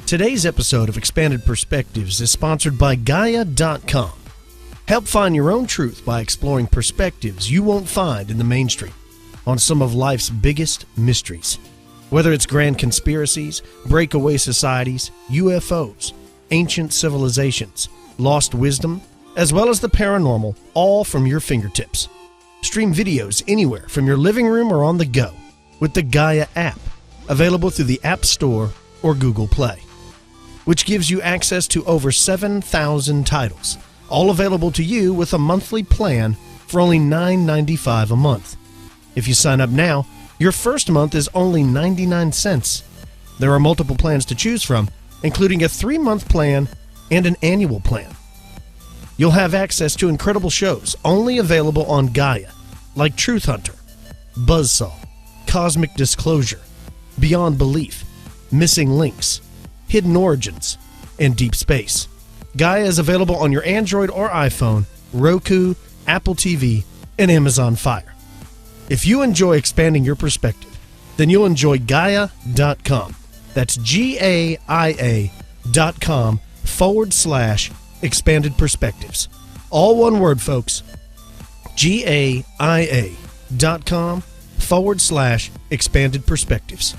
Today's episode of Expanded Perspectives is sponsored by Gaia.com. Help find your own truth by exploring perspectives you won't find in the mainstream on some of life's biggest mysteries. Whether it's grand conspiracies, breakaway societies, UFOs, ancient civilizations, lost wisdom, as well as the paranormal, all from your fingertips. Stream videos anywhere from your living room or on the go with the Gaia app, available through the App Store or Google Play, which gives you access to over 7,000 titles, all available to you with a monthly plan for only $9.95 a month. If you sign up now, your first month is only 99 cents. There are multiple plans to choose from, including a 3-month plan and an annual plan. You'll have access to incredible shows only available on Gaia, like Truth Hunter, Buzzsaw, Cosmic Disclosure, Beyond Belief, Missing Links, Hidden Origins, and Deep Space. Gaia is available on your Android or iPhone, Roku, Apple TV, and Amazon Fire. If you enjoy expanding your perspective, then you'll enjoy Gaia.com. That's GAIA.com/expanded perspectives. All one word, folks. GAIA.com/expanded perspectives.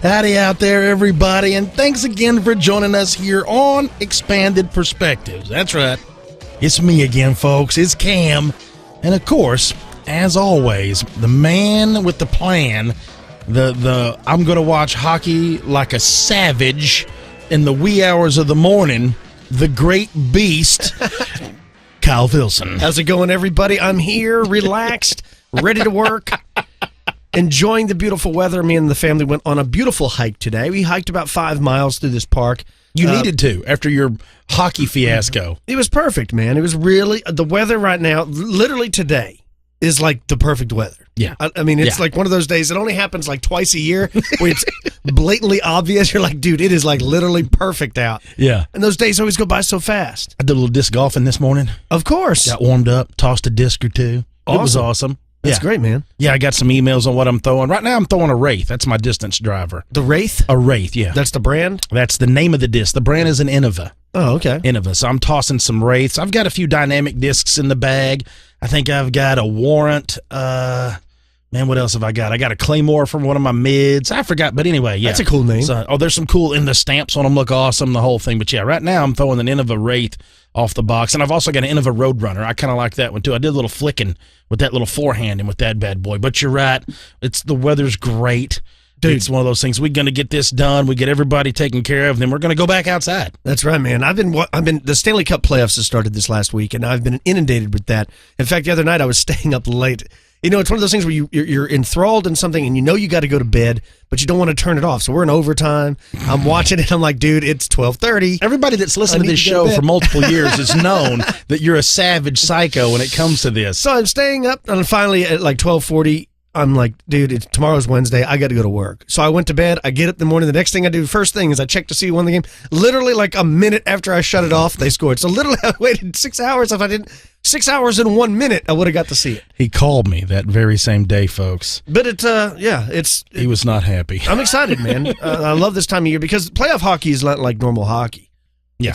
Howdy out there, everybody, and thanks again for joining us here on Expanded Perspectives. That's right. It's me again, folks. It's Cam. And of course, as always, the man with the plan, the I'm going to watch hockey like a savage in the wee hours of the morning, the great beast, Kyle Filson. How's it going, everybody? I'm here, relaxed, ready to work. Enjoying the beautiful weather. Me and the family went on a beautiful hike today. We hiked about 5 miles through this park. You needed to after your hockey fiasco. It was perfect, man. It was really, the weather right now, literally today, is like the perfect weather. Yeah. I mean, it's like one of those days, it only happens like twice a year where it's blatantly obvious. You're like, dude, it is like literally perfect out. Yeah. And those days always go by so fast. I did a little disc golfing this morning. Of course. Got warmed up, tossed a disc or two. Awesome. It was awesome. That's great, man. Yeah, I got some emails on what I'm throwing. Right now, I'm throwing a Wraith. That's my distance driver. The Wraith? A Wraith, yeah. That's the brand? That's the name of the disc. The brand is an Innova. Oh, okay. Innova. So I'm tossing some Wraiths. I've got a few dynamic discs in the bag. I think I've got a Warrant. Man, what else have I got? I got a Claymore from one of my mids. I forgot, but anyway, yeah. That's a cool name. So, there's some cool, and the stamps on them look awesome, the whole thing. But yeah, right now I'm throwing an Innova Wraith off the box, and I've also got an Innova Roadrunner. I kind of like that one too. I did a little flicking with that little forehand and with that bad boy. But you're right, the weather's great. Dude, it's one of those things. We're going to get this done. We get everybody taken care of, then we're going to go back outside. That's right, man. I've been the Stanley Cup playoffs has started this last week, and I've been inundated with that. In fact, the other night I was staying up late. You know, it's one of those things where you're enthralled in something, and you know you got to go to bed, but you don't want to turn it off. So we're in overtime. I'm watching it. I'm like, dude, it's 12:30. Everybody that's listened to this show for multiple years has known that you're a savage psycho when it comes to this. So I'm staying up, and finally at like 12:40, I'm like, dude, tomorrow's Wednesday. I got to go to work. So I went to bed. I get up in the morning. The next thing I do, first thing is I check to see who won the game. Literally like a minute after I shut it off, they scored. So literally I waited 6 hours. If I didn't, 6 hours and 1 minute, I would have got to see it. He called me that very same day, folks. But he was not happy. I'm excited, man. I love this time of year because playoff hockey is not like normal hockey. Yeah.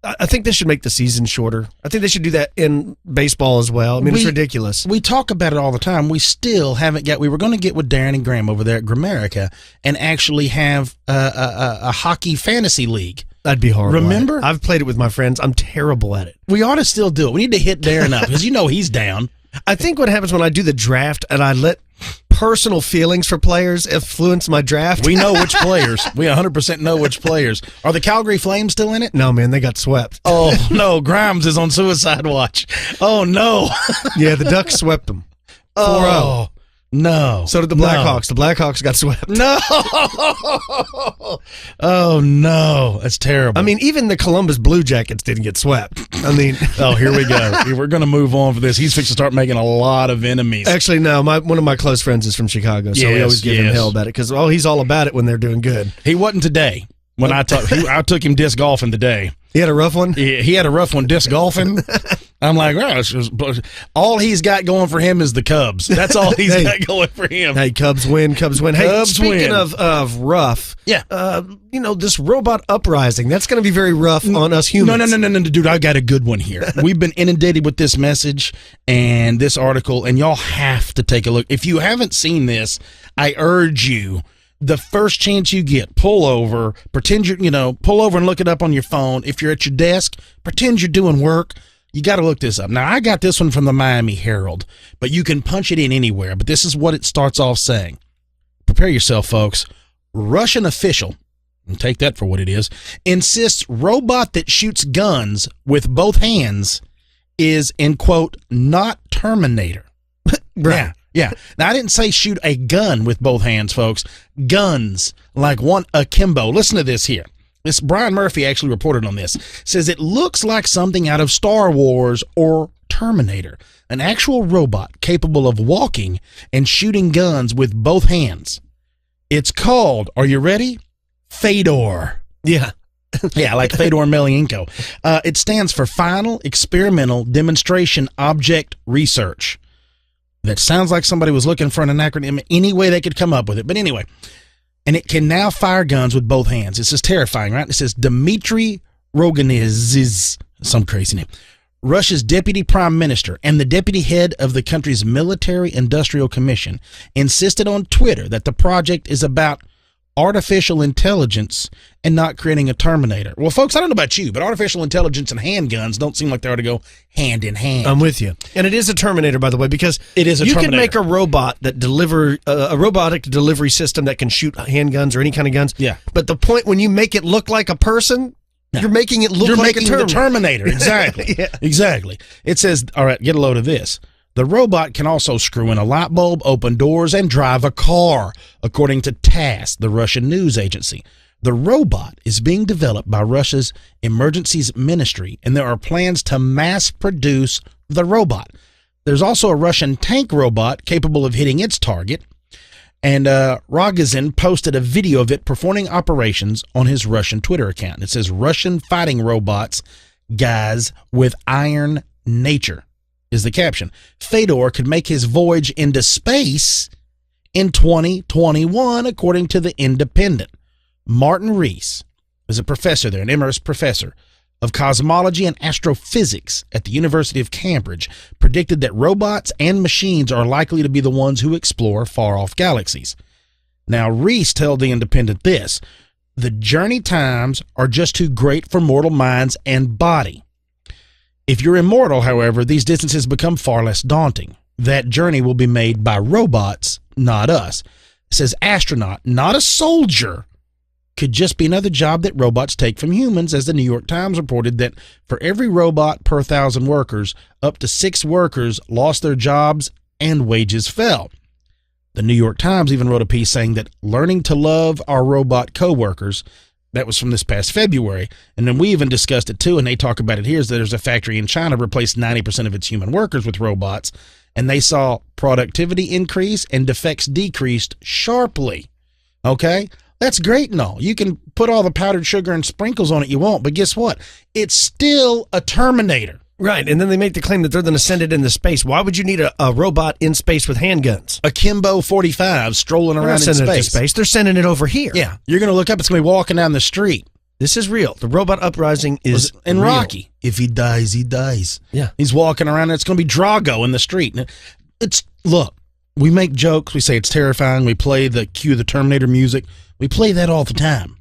I think they should make the season shorter. I think they should do that in baseball as well. I mean, it's ridiculous. We talk about it all the time. We still haven't got. We were going to get with Darren and Graham over there at Gramerica and actually have a hockey fantasy league. That'd be horrible. Remember? I've played it with my friends. I'm terrible at it. We ought to still do it. We need to hit Darren up because he's down. I think what happens when I do the draft and I let personal feelings for players influence my draft. We know which players. We 100% know which players. Are the Calgary Flames still in it? No, man, they got swept. Oh, no. Grimes is on suicide watch. Oh, no. Yeah, the Ducks swept them. 4-0. Oh, no. So did the Blackhawks. The Blackhawks got swept. No. Oh, no. That's terrible. I mean, even the Columbus Blue Jackets didn't get swept. I mean. Oh, here we go. We're going to move on for this. He's fixing to start making a lot of enemies. Actually, no. One of my close friends is from Chicago, so we always give him hell about it because, he's all about it when they're doing good. He wasn't today. When I took him disc golfing today. He had a rough one? He had a rough one disc golfing. I'm like, all he's got going for him is the Cubs. That's all he's got going for him. Hey, Cubs win. Hey, speaking of rough, yeah, this robot uprising, that's going to be very rough on us humans. No, dude, I got a good one here. We've been inundated with this message and this article, and y'all have to take a look. If you haven't seen this, I urge you, the first chance you get, pull over, pretend pull over and look it up on your phone. If you're at your desk, pretend you're doing work. You got to look this up. Now, I got this one from the Miami Herald, but you can punch it in anywhere. But this is what it starts off saying. Prepare yourself, folks. Russian official, and take that for what it is, insists robot that shoots guns with both hands is, in quote, not Terminator. Right. Yeah. Now, I didn't say shoot a gun with both hands, folks. Guns, like one akimbo. Listen to this here. This Brian Murphy actually reported on this. Says it looks like something out of Star Wars or Terminator. An actual robot capable of walking and shooting guns with both hands. It's called, are you ready? Fedor. Yeah. Yeah, like Fedor Emelianenko. It stands for Final Experimental Demonstration Object Research. That sounds like somebody was looking for an acronym any way they could come up with it. But anyway, and it can now fire guns with both hands. This is terrifying, right? It says Dmitry Rogozin, some crazy name, Russia's deputy prime minister and the deputy head of the country's military industrial commission, insisted on Twitter that the project is about artificial intelligence and not creating a Terminator. Well, folks, I don't know about you, but artificial intelligence and handguns don't seem like they ought to go hand in hand. I'm with you. And it is a Terminator, by the way, because it is you can make a robot that a robotic delivery system that can shoot handguns or any kind of guns. Yeah. But the point when you make it look like a person, you're making it look like a Terminator. The Terminator. Exactly. Yeah. Exactly. It says, all right, get a load of this. The robot can also screw in a light bulb, open doors, and drive a car, according to TASS, the Russian news agency. The robot is being developed by Russia's Emergencies Ministry, and there are plans to mass produce the robot. There's also a Russian tank robot capable of hitting its target, and Rogozin posted a video of it performing operations on his Russian Twitter account. It says, Russian fighting robots, guys with iron nature, is the caption. Fedor could make his voyage into space in 2021, according to The Independent. Martin Rees is a professor there, an emeritus professor of cosmology and astrophysics at the University of Cambridge, predicted that robots and machines are likely to be the ones who explore far-off galaxies. Now, Rees told The Independent this: the journey times are just too great for mortal minds and body. If you're immortal, however, these distances become far less daunting. That journey will be made by robots, not us. It says astronaut, not a soldier, could just be another job that robots take from humans, as the New York Times reported that for every robot per 1,000 workers, up to 6 workers lost their jobs and wages fell. The New York Times even wrote a piece saying that learning to love our robot coworkers That was from this past February. And then we even discussed it too, and they talk about it here, is that there's a factory in China replaced 90% of its human workers with robots, and they saw productivity increase and defects decreased sharply. Okay? That's great and all. You can put all the powdered sugar and sprinkles on it you want, but guess what? It's still a Terminator. Right, and then they make the claim that they're going to send it into space. Why would you need a robot in space with handguns? A Kimbo 45 strolling around in space. It to space. They're sending it over here. Yeah, you're going to look up, it's going to be walking down the street. This is real. The robot uprising is in real. Rocky. If he dies, he dies. Yeah. He's walking around, and it's going to be Drago in the street. Look, we make jokes, we say it's terrifying, we play the cue the Terminator music. We play that all the time.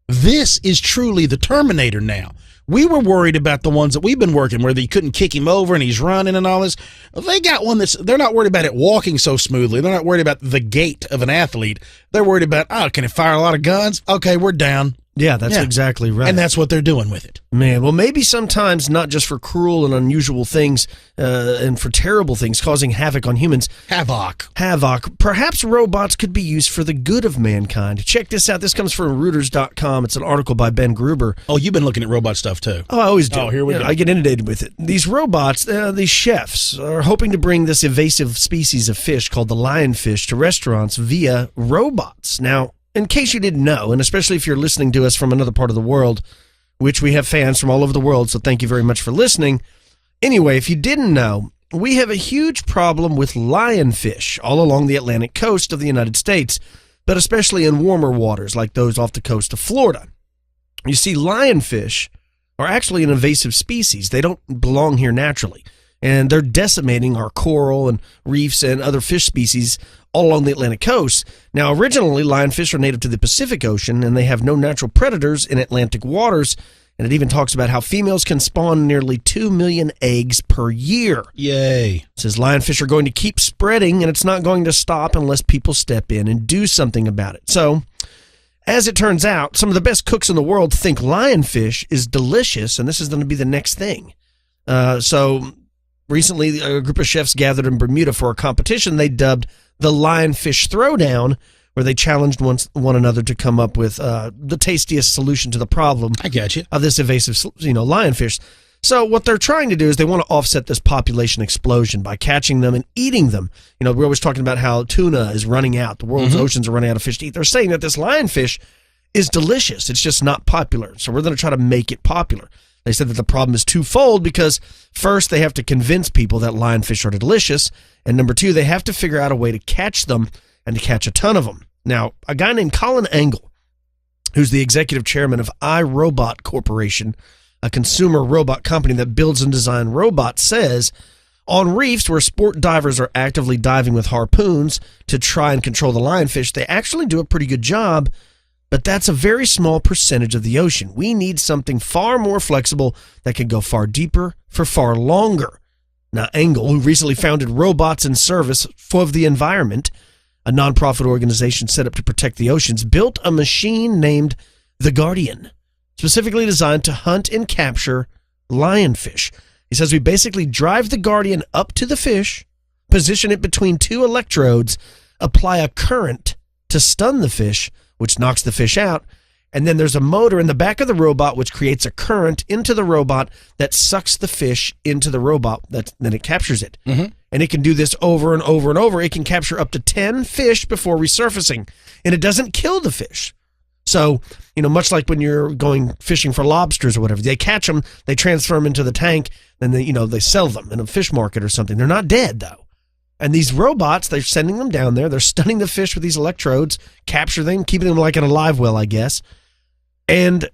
This is truly the Terminator now. We were worried about the ones that we've been working where they couldn't kick him over and he's running and all this. They got one they're not worried about it walking so smoothly. They're not worried about the gait of an athlete. They're worried about, can it fire a lot of guns? Okay, we're down. Yeah, that's exactly right. And that's what they're doing with it. Man, well, maybe sometimes not just for cruel and unusual things and for terrible things causing havoc on humans. Havoc. Perhaps robots could be used for the good of mankind. Check this out. This comes from Reuters.com. It's an article by Ben Gruber. Oh, you've been looking at robot stuff, too. Oh, I always do. Oh, here we go. I get inundated with it. These robots, these chefs, are hoping to bring this invasive species of fish called the lionfish to restaurants via robots. Now, in case you didn't know, and especially if you're listening to us from another part of the world, which we have fans from all over the world, so thank you very much for listening. Anyway, if you didn't know, we have a huge problem with lionfish all along the Atlantic coast of the United States, but especially in warmer waters like those off the coast of Florida. You see, lionfish are actually an invasive species. They don't belong here naturally, and they're decimating our coral and reefs and other fish species all along the Atlantic coast. Now, originally, lionfish are native to the Pacific Ocean, and they have no natural predators in Atlantic waters. And it even talks about how females can spawn nearly 2 million eggs per year. Yay. It says lionfish are going to keep spreading, and it's not going to stop unless people step in and do something about it. So, as it turns out, some of the best cooks in the world think lionfish is delicious, and this is going to be the next thing. Recently, a group of chefs gathered in Bermuda for a competition they dubbed the Lionfish Throwdown, where they challenged one another to come up with the tastiest solution to the problem. I got you. Of this invasive, lionfish. So what they're trying to do is they want to offset this population explosion by catching them and eating them. We're always talking about how tuna is running out. The world's oceans are running out of fish to eat. They're saying that this lionfish is delicious. It's just not popular. So we're going to try to make it popular. They said that the problem is twofold because, first, they have to convince people that lionfish are delicious, and number two, they have to figure out a way to catch them and to catch a ton of them. Now, a guy named Colin Angle, who's the executive chairman of iRobot Corporation, a consumer robot company that builds and designs robots, says, on reefs where sport divers are actively diving with harpoons to try and control the lionfish, they actually do a pretty good job. But that's a very small percentage of the ocean. We need something far more flexible that can go far deeper for far longer. Now, Engel, who recently founded Robots in Service for the Environment, a nonprofit organization set up to protect the oceans, built a machine named the Guardian, specifically designed to hunt and capture lionfish. He says we basically drive the Guardian up to the fish, position it between two electrodes, apply a current to stun the fish, which knocks the fish out, and then there's a motor in the back of the robot which creates a current into the robot that sucks the fish into the robot, then it captures it. And it can do this over and over and over. It can capture up to 10 fish before resurfacing, and it doesn't kill the fish. So, much like when you're going fishing for lobsters or whatever, they catch them, they transfer them into the tank, then they sell them in a fish market or something. They're not dead, though. And these robots, they're sending them down there. They're stunning the fish with these electrodes, capture them, keeping them like in a live well, I guess. And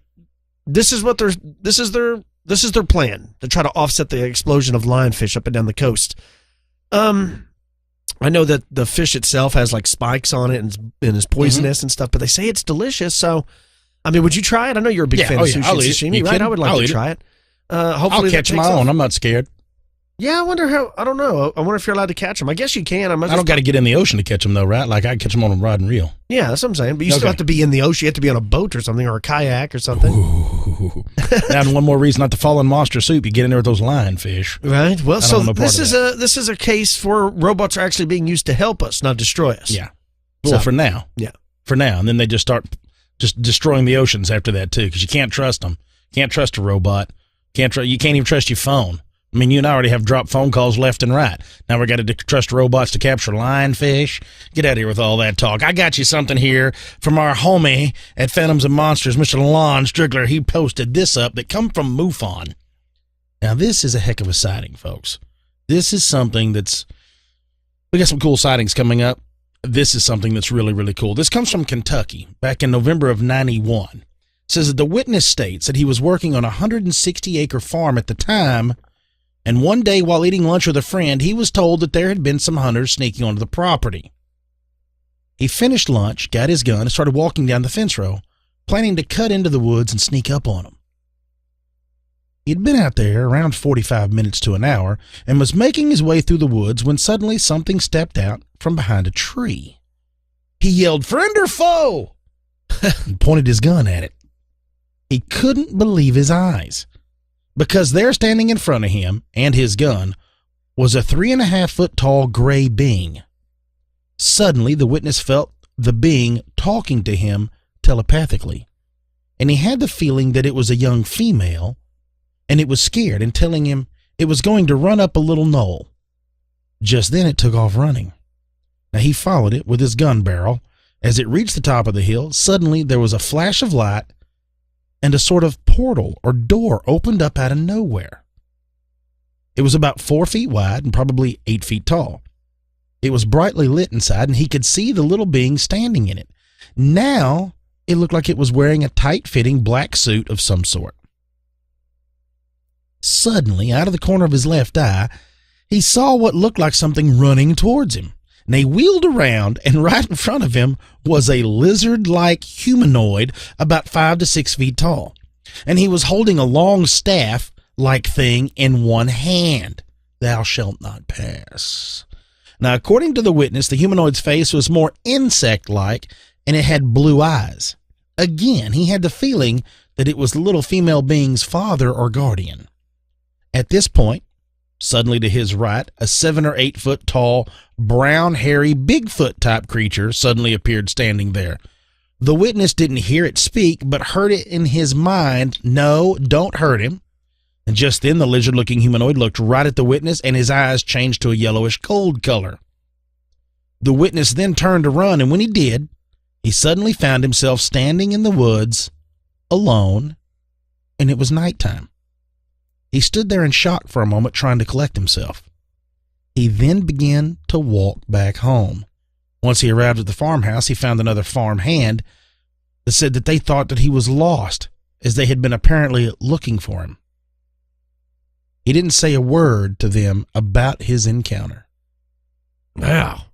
this is their plan to try to offset the explosion of lionfish up and down the coast. I know that the fish itself has like spikes on it and is poisonous and stuff, but they say it's delicious. So, would you try it? I know you're a big fan of sushi and sashimi, right? I would like to try it. Hopefully I'll catch my own. I'm not scared. Yeah, I wonder how. I don't know. I wonder if you're allowed to catch them. I guess you can. I don't got to get in the ocean to catch them, though, right? Like I catch them on a rod and reel. Yeah, that's what I'm saying. But you still have to be in the ocean. You have to be on a boat or something, or a kayak or something. Now, one more reason not to fall in monster soup. You get in there with those lionfish, right? Well, so this is a case where robots are actually being used to help us, not destroy us. Yeah. Well, for now. Yeah. For now, and then they just start just destroying the oceans after that too, because you can't trust them. Can't trust a robot. You can't even trust your phone. I mean, you and I already have dropped phone calls left and right. Now we got to trust robots to capture lionfish. Get out of here with all that talk. I got you something here from our homie at Phantoms and Monsters, Mr. Lon Strickler. He posted this up that come from MUFON. Now, this is a heck of a sighting, folks. This is something we got some cool sightings coming up. This is something that's really, really cool. This comes from Kentucky back in November of 91. It says that the witness states that he was working on a 160-acre farm at the time, and one day while eating lunch with a friend, he was told that there had been some hunters sneaking onto the property. He finished lunch, got his gun, and started walking down the fence row, planning to cut into the woods and sneak up on them. He'd been out there around 45 minutes to an hour and was making his way through the woods when suddenly something stepped out from behind a tree. He yelled, "Friend or foe?" and pointed his gun at it. He couldn't believe his eyes, because there standing in front of him and his gun was a 3.5-foot tall gray being. Suddenly, the witness felt the being talking to him telepathically, and he had the feeling that it was a young female, and it was scared and telling him it was going to run up a little knoll. Just then it took off running. Now he followed it with his gun barrel. As it reached the top of the hill, suddenly there was a flash of light and a sort of portal or door opened up out of nowhere. It was about 4 feet wide and probably 8 feet tall. It was brightly lit inside, and he could see the little being standing in it. Now it looked like it was wearing a tight-fitting black suit of some sort. Suddenly, out of the corner of his left eye, he saw what looked like something running towards him. And he wheeled around, and right in front of him was a lizard-like humanoid about 5 to 6 feet tall. And he was holding a long staff-like thing in one hand. "Thou shalt not pass." Now, according to the witness, the humanoid's face was more insect-like, and it had blue eyes. Again, he had the feeling that it was the little female being's father or guardian. At this point, suddenly to his right, a 7 or 8 foot tall, brown, hairy, Bigfoot type creature suddenly appeared standing there. The witness didn't hear it speak, but heard it in his mind, "No, don't hurt him." And just then the lizard-looking humanoid looked right at the witness, and his eyes changed to a yellowish gold color. The witness then turned to run, and when he did, he suddenly found himself standing in the woods, alone, and it was nighttime. He stood there in shock for a moment, trying to collect himself. He then began to walk back home. Once he arrived at the farmhouse, he found another farm hand that said that they thought that he was lost, as they had been apparently looking for him. He didn't say a word to them about his encounter. Wow.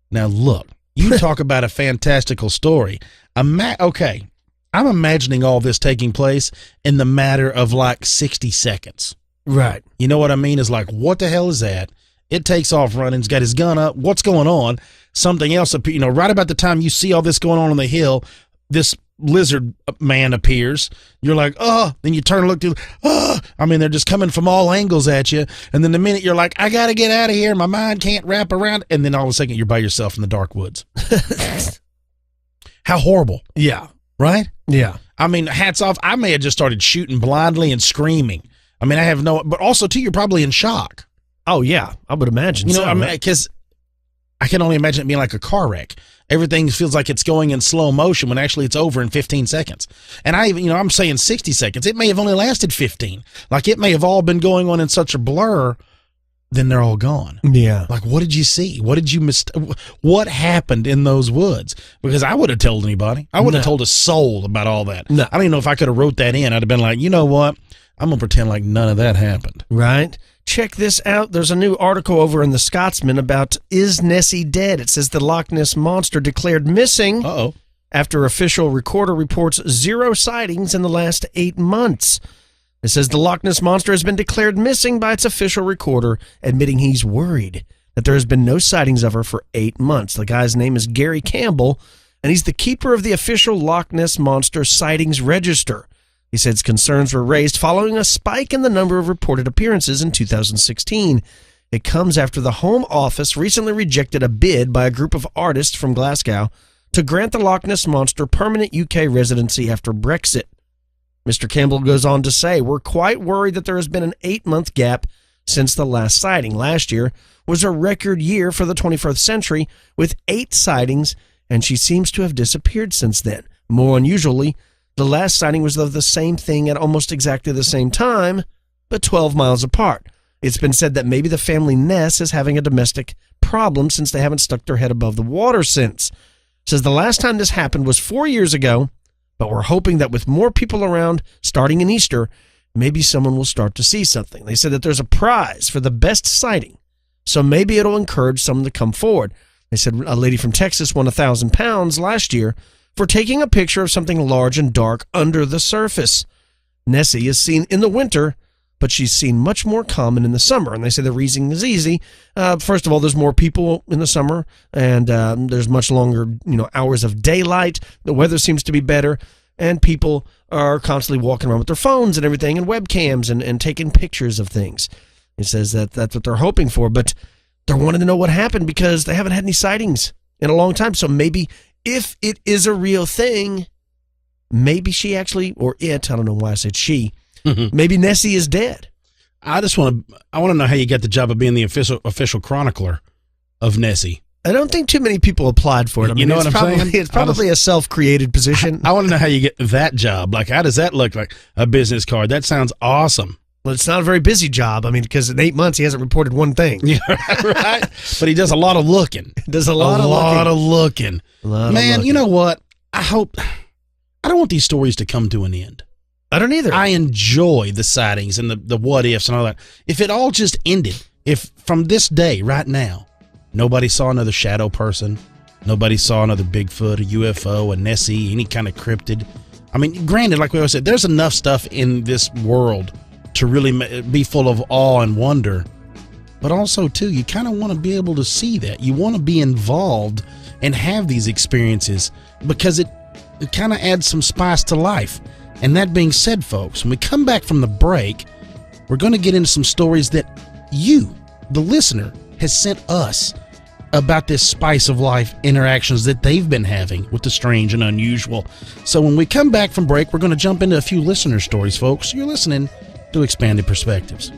Now look, you talk about a fantastical story. Okay, I'm imagining all this taking place in the matter of like 60 seconds. Right. You know what I mean? Is like, what the hell is that? It takes off running. He's got his gun up. What's going on? Something else, right about the time you see all this going on the hill, this lizard man appears. You're like, oh, then you turn and look through, oh, they're just coming from all angles at you. And then the minute you're like, I got to get out of here, my mind can't wrap around. And then all of a sudden you're by yourself in the dark woods. How horrible. Yeah. Right? Yeah. Hats off. I may have just started shooting blindly and screaming. I have but also too, you're probably in shock. Oh yeah. I would imagine because I can only imagine it being like a car wreck. Everything feels like it's going in slow motion when actually it's over in 15 seconds. And I'm saying 60 seconds. It may have only lasted 15. Like it may have all been going on in such a blur, then they're all gone. Yeah. Like, what did you see? What did you miss? What happened in those woods? Because I would have told anybody. I wouldn't have told a soul about all that. No. I don't even know if I could have wrote that in. I'd have been like, you know what? I'm going to pretend like none of that happened. Right. Check this out. There's a new article over in the Scotsman about is Nessie dead? It says the Loch Ness Monster declared missing after official recorder reports 0 sightings in the last 8 months. It says the Loch Ness Monster has been declared missing by its official recorder, admitting he's worried that there has been no sightings of her for 8 months. The guy's name is Gary Campbell, and he's the keeper of the official Loch Ness Monster sightings register. He said concerns were raised following a spike in the number of reported appearances in 2016. It comes after the Home Office recently rejected a bid by a group of artists from Glasgow to grant the Loch Ness Monster permanent UK residency after Brexit. Mr. Campbell goes on to say, "We're quite worried that there has been an 8-month gap since the last sighting. Last year was a record year for the 21st century with 8 sightings, and she seems to have disappeared since then. More unusually, the last sighting was of the same thing at almost exactly the same time, but 12 miles apart. It's been said that maybe the family Ness is having a domestic problem since they haven't stuck their head above the water since. Says the last time this happened was 4 years ago, but we're hoping that with more people around starting in Easter, maybe someone will start to see something. They said that there's a prize for the best sighting, so maybe it'll encourage someone to come forward. They said a lady from Texas won £1,000 last year for taking a picture of something large and dark under the surface. Nessie is seen in the winter, but she's seen much more common in the summer. And they say the reason is easy. First of all, there's more people in the summer, and there's much longer, hours of daylight. The weather seems to be better, and people are constantly walking around with their phones and everything, and webcams, and taking pictures of things. It says that that's what they're hoping for, but they're wanting to know what happened because they haven't had any sightings in a long time. So maybe if it is a real thing, maybe she actually, or it, I don't know why I said she, maybe Nessie is dead. I want to know how you got the job of being the official chronicler of Nessie. I don't think too many people applied for it. I mean, you know what I'm saying? It's probably a self-created position. I want to know how you get that job. Like, how does that look like a business card? That sounds awesome. Well, it's not a very busy job. I mean, because in 8 months, he hasn't reported one thing. Yeah, right? But he does a lot of looking. Does a lot of looking. Man, you know what? I don't want these stories to come to an end. I don't either. I enjoy the sightings and the what ifs and all that. If it all just ended, if from this day right now, nobody saw another shadow person, nobody saw another Bigfoot, a UFO, a Nessie, any kind of cryptid. I mean, granted, like we always said, there's enough stuff in this world to really be full of awe and wonder. But also, too, you kind of want to be able to see that. You want to be involved and have these experiences because it kind of adds some spice to life. And that being said, folks, when we come back from the break, we're going to get into some stories that you, the listener, has sent us about this spice of life interactions that they've been having with the strange and unusual. So when we come back from break, we're going to jump into a few listener stories, folks. You're listening to Expanded Perspectives.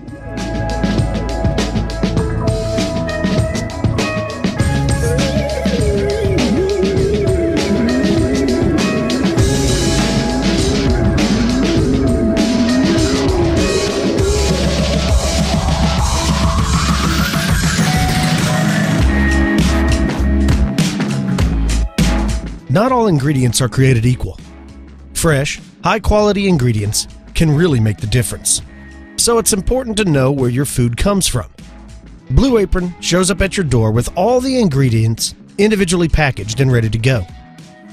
Not all ingredients are created equal. Fresh, high-quality ingredients can really make the difference. So it's important to know where your food comes from. Blue Apron shows up at your door with all the ingredients individually packaged and ready to go,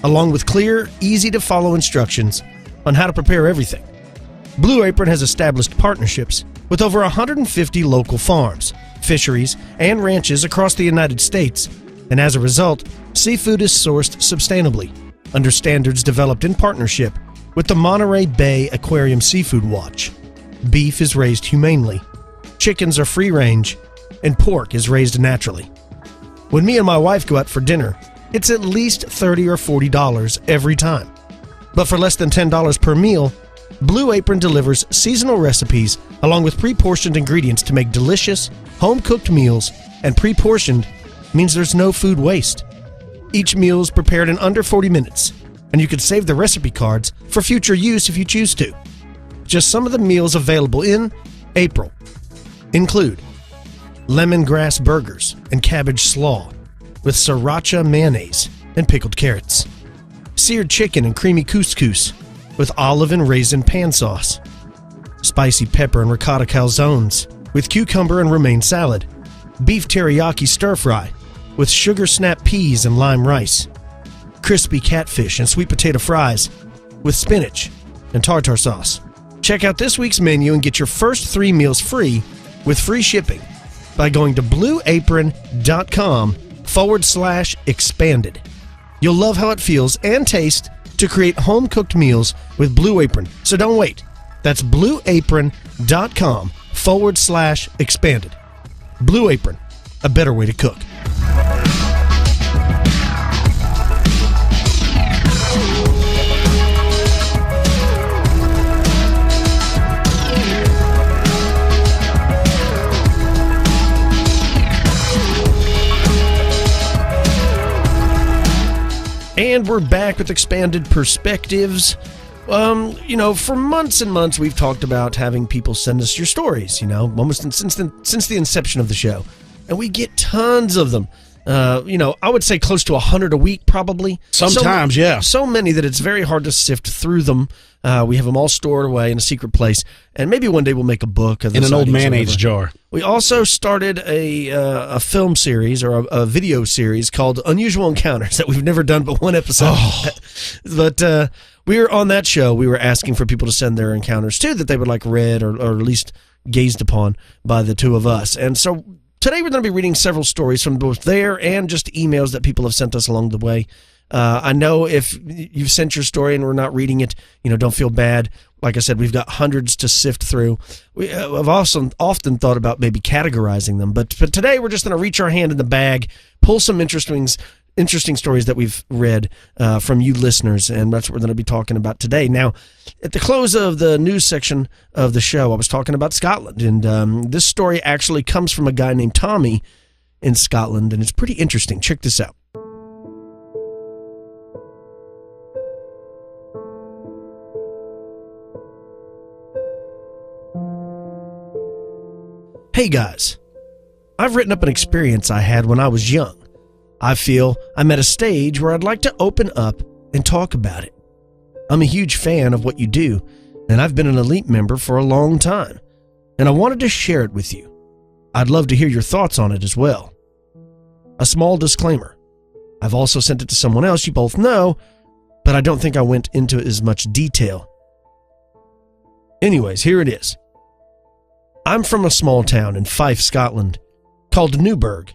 along with clear, easy-to-follow instructions on how to prepare everything. Blue Apron has established partnerships with over 150 local farms, fisheries, and ranches across the United States, and as a result, seafood is sourced sustainably under standards developed in partnership with the Monterey Bay Aquarium Seafood Watch. Beef is raised humanely, chickens are free-range, and pork is raised naturally. When me and my wife go out for dinner, it's at least $30 or $40 every time. But for less than $10 per meal, Blue Apron delivers seasonal recipes along with pre-portioned ingredients to make delicious, home-cooked meals, and pre-portioned means there's no food waste. Each meal is prepared in under 40 minutes, and you can save the recipe cards for future use if you choose to. Just some of the meals available in April include lemongrass burgers and cabbage slaw with sriracha mayonnaise and pickled carrots, seared chicken and creamy couscous with olive and raisin pan sauce, spicy pepper and ricotta calzones with cucumber and romaine salad, beef teriyaki stir-fry with sugar snap peas and lime rice, crispy catfish and sweet potato fries with spinach and tartar sauce. Check out this week's menu and get your first 3 meals free with free shipping by going to blueapron.com/expanded. You'll love how it feels and tastes to create home-cooked meals with Blue Apron, so don't wait. That's blueapron.com/expanded. Blue Apron, a better way to cook. And we're back with Expanded Perspectives. For months and months, we've talked about having people send us your stories, almost since the inception of the show. And we get tons of them. I would say close to 100 a week, probably. Sometimes, yeah. So many that it's very hard to sift through them. We have them all stored away in a secret place. And maybe one day we'll make a book of in an old mayonnaise jar. We also started a film series or a video series called Unusual Encounters that we've never done but one episode. But we were on that show. We were asking for people to send their encounters too that they would like read or at least gazed upon by the two of us. And so today we're going to be reading several stories from both there and just emails that people have sent us along the way. I know if you've sent your story and we're not reading it, don't feel bad. Like I said, we've got hundreds to sift through. I've also often thought about maybe categorizing them, but today we're just going to reach our hand in the bag, pull some interesting stories that we've read from you listeners, and that's what we're going to be talking about today. Now, at the close of the news section of the show, I was talking about Scotland, and this story actually comes from a guy named Tommy in Scotland, and it's pretty interesting. Check this out. Hey guys, I've written up an experience I had when I was young. I feel I'm at a stage where I'd like to open up and talk about it. I'm a huge fan of what you do, and I've been an elite member for a long time, and I wanted to share it with you. I'd love to hear your thoughts on it as well. A small disclaimer. I've also sent it to someone else you both know, but I don't think I went into as much detail. Anyways, here it is. I'm from a small town in Fife, Scotland, called Newburgh.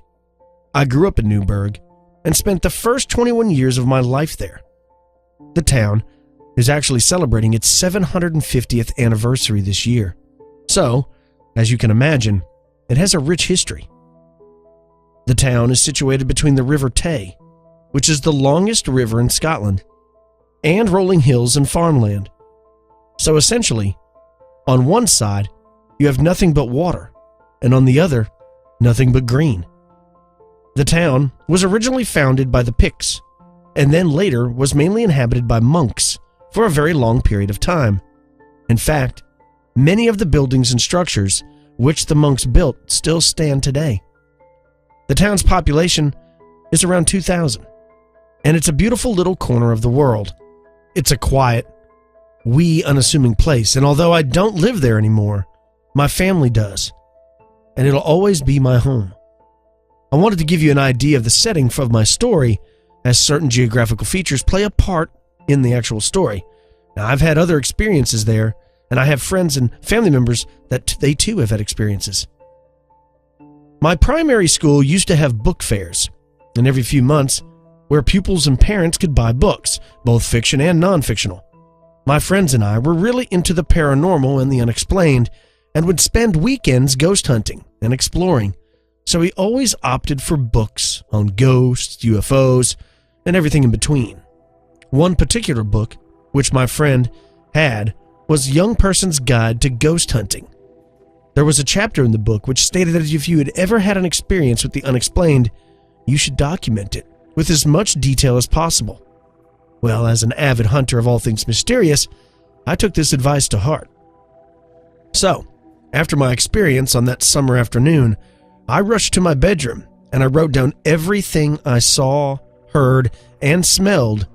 I grew up in Newburgh and spent the first 21 years of my life there. The town is actually celebrating its 750th anniversary this year. So, as you can imagine, it has a rich history. The town is situated between the River Tay, which is the longest river in Scotland, and rolling hills and farmland. So essentially, on one side, you have nothing but water, and on the other, nothing but green. The town was originally founded by the Picts, and then later was mainly inhabited by monks for a very long period of time. In fact, many of the buildings and structures which the monks built still stand today. The town's population is around 2,000, and it's a beautiful little corner of the world. It's a quiet, unassuming place, and although I don't live there anymore, my family does, and it'll always be my home. I wanted to give you an idea of the setting of my story, as certain geographical features play a part in the actual story. Now, I've had other experiences there, and I have friends and family members that they too have had experiences. My primary school used to have book fairs, and every few months, where pupils and parents could buy books, both fiction and non-fictional. My friends and I were really into the paranormal and the unexplained, and would spend weekends ghost hunting and exploring, so we always opted for books on ghosts, UFOs, and everything in between. One particular book, which my friend had, was Young Person's Guide to Ghost Hunting. There was a chapter in the book which stated that if you had ever had an experience with the unexplained, you should document it with as much detail as possible. Well, as an avid hunter of all things mysterious, I took this advice to heart. So, after my experience on that summer afternoon, I rushed to my bedroom and I wrote down everything I saw, heard, and smelled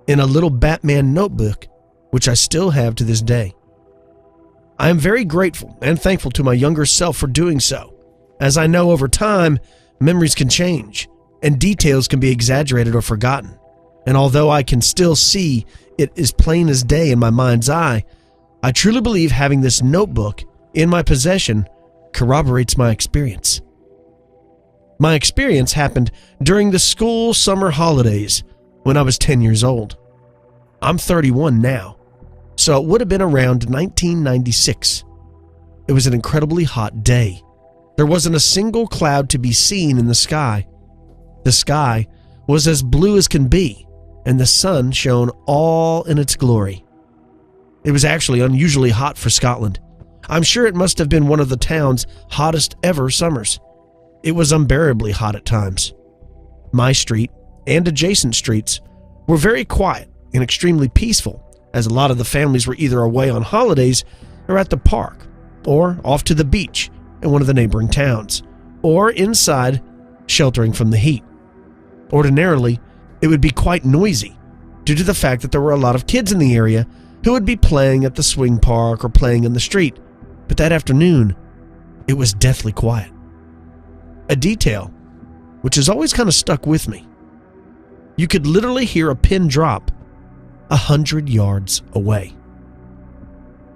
in a little Batman notebook, which I still have to this day. I am very grateful and thankful to my younger self for doing so, as I know over time, memories can change and details can be exaggerated or forgotten. And although I can still see it as plain as day in my mind's eye, I truly believe having this notebook in my possession corroborates my experience. My experience happened during the school summer holidays when I was 10 years old. I'm 31 now, so it would have been around 1996. It was an incredibly hot day. There wasn't a single cloud to be seen in the sky. The sky was as blue as can be, and the sun shone all in its glory. It was actually unusually hot for Scotland. I'm sure it must have been one of the town's hottest ever summers. It was unbearably hot at times. My street and adjacent streets were very quiet and extremely peaceful, as a lot of the families were either away on holidays or at the park, or off to the beach in one of the neighboring towns, or inside sheltering from the heat. Ordinarily, it would be quite noisy due to the fact that there were a lot of kids in the area who would be playing at the swing park or playing in the street, but that afternoon, it was deathly quiet. A detail which has always kind of stuck with me. You could literally hear a pin drop 100 yards away.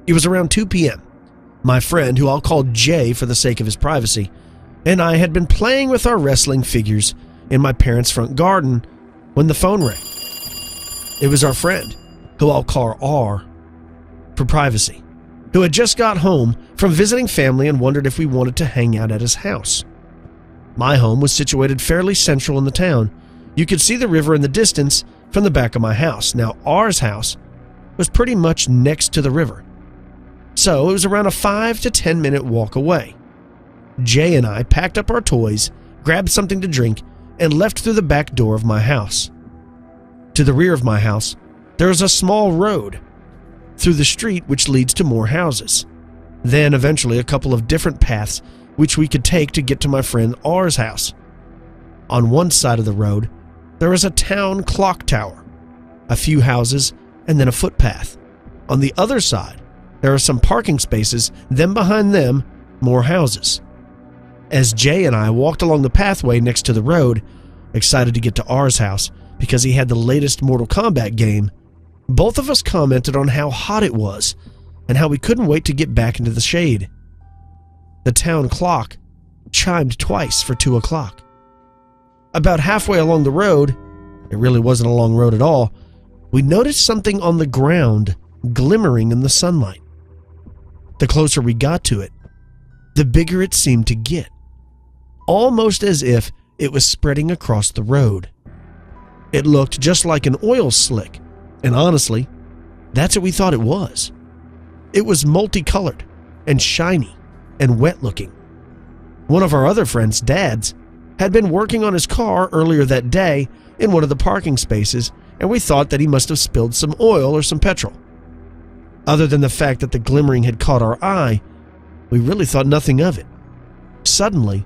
It was around 2 p.m. My friend, who I'll call Jay for the sake of his privacy, and I had been playing with our wrestling figures in my parents' front garden when the phone rang. It was our friend, who I'll call R for privacy, who had just got home from visiting family and wondered if we wanted to hang out at his house. My home was situated fairly central in the town. You could see the river in the distance from the back of my house. Now, R's house was pretty much next to the river, so it was around a 5 to 10 minute walk away. Jay and I packed up our toys, grabbed something to drink, and left through the back door of my house. To the rear of my house, there is a small road through the street which leads to more houses. Then eventually a couple of different paths which we could take to get to my friend R's house. On one side of the road, there is a town clock tower, a few houses, and then a footpath. On the other side, there are some parking spaces, then behind them, more houses. As Jay and I walked along the pathway next to the road, excited to get to R's house because he had the latest Mortal Kombat game, both of us commented on how hot it was and how we couldn't wait to get back into the shade. The town clock chimed twice for 2 o'clock. About halfway along the road, it really wasn't a long road at all, we noticed something on the ground glimmering in the sunlight. The closer we got to it, the bigger it seemed to get, almost as if it was spreading across the road. It looked just like an oil slick, and honestly, that's what we thought it was. It was multicolored and shiny and wet-looking. One of our other friends' dads had been working on his car earlier that day in one of the parking spaces, and we thought that he must have spilled some oil or some petrol. Other than the fact that the glimmering had caught our eye, we really thought nothing of it. Suddenly,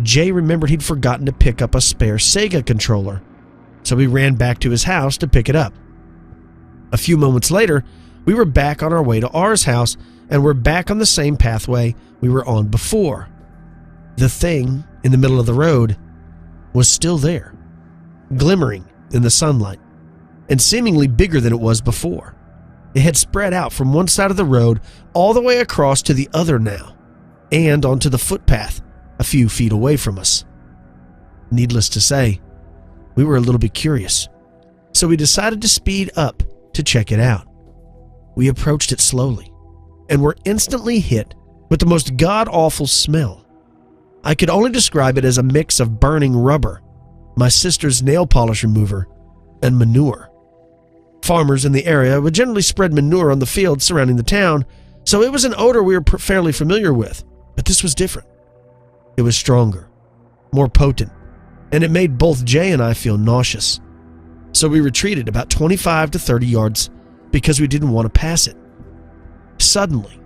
Jay remembered he'd forgotten to pick up a spare Sega controller, so we ran back to his house to pick it up. A few moments later, we were back on our way to R's house, and we're back on the same pathway we were on before. The thing in the middle of the road was still there, glimmering in the sunlight, and seemingly bigger than it was before. It had spread out from one side of the road all the way across to the other now, and onto the footpath a few feet away from us. Needless to say, we were a little bit curious, so we decided to speed up to check it out. We approached it slowly, and were instantly hit with the most god-awful smell. I could only describe it as a mix of burning rubber, my sister's nail polish remover, and manure. Farmers in the area would generally spread manure on the fields surrounding the town, so it was an odor we were fairly familiar with, but this was different. It was stronger, more potent, and it made both Jay and I feel nauseous. So we retreated about 25 to 30 yards because we didn't want to pass it. Suddenly,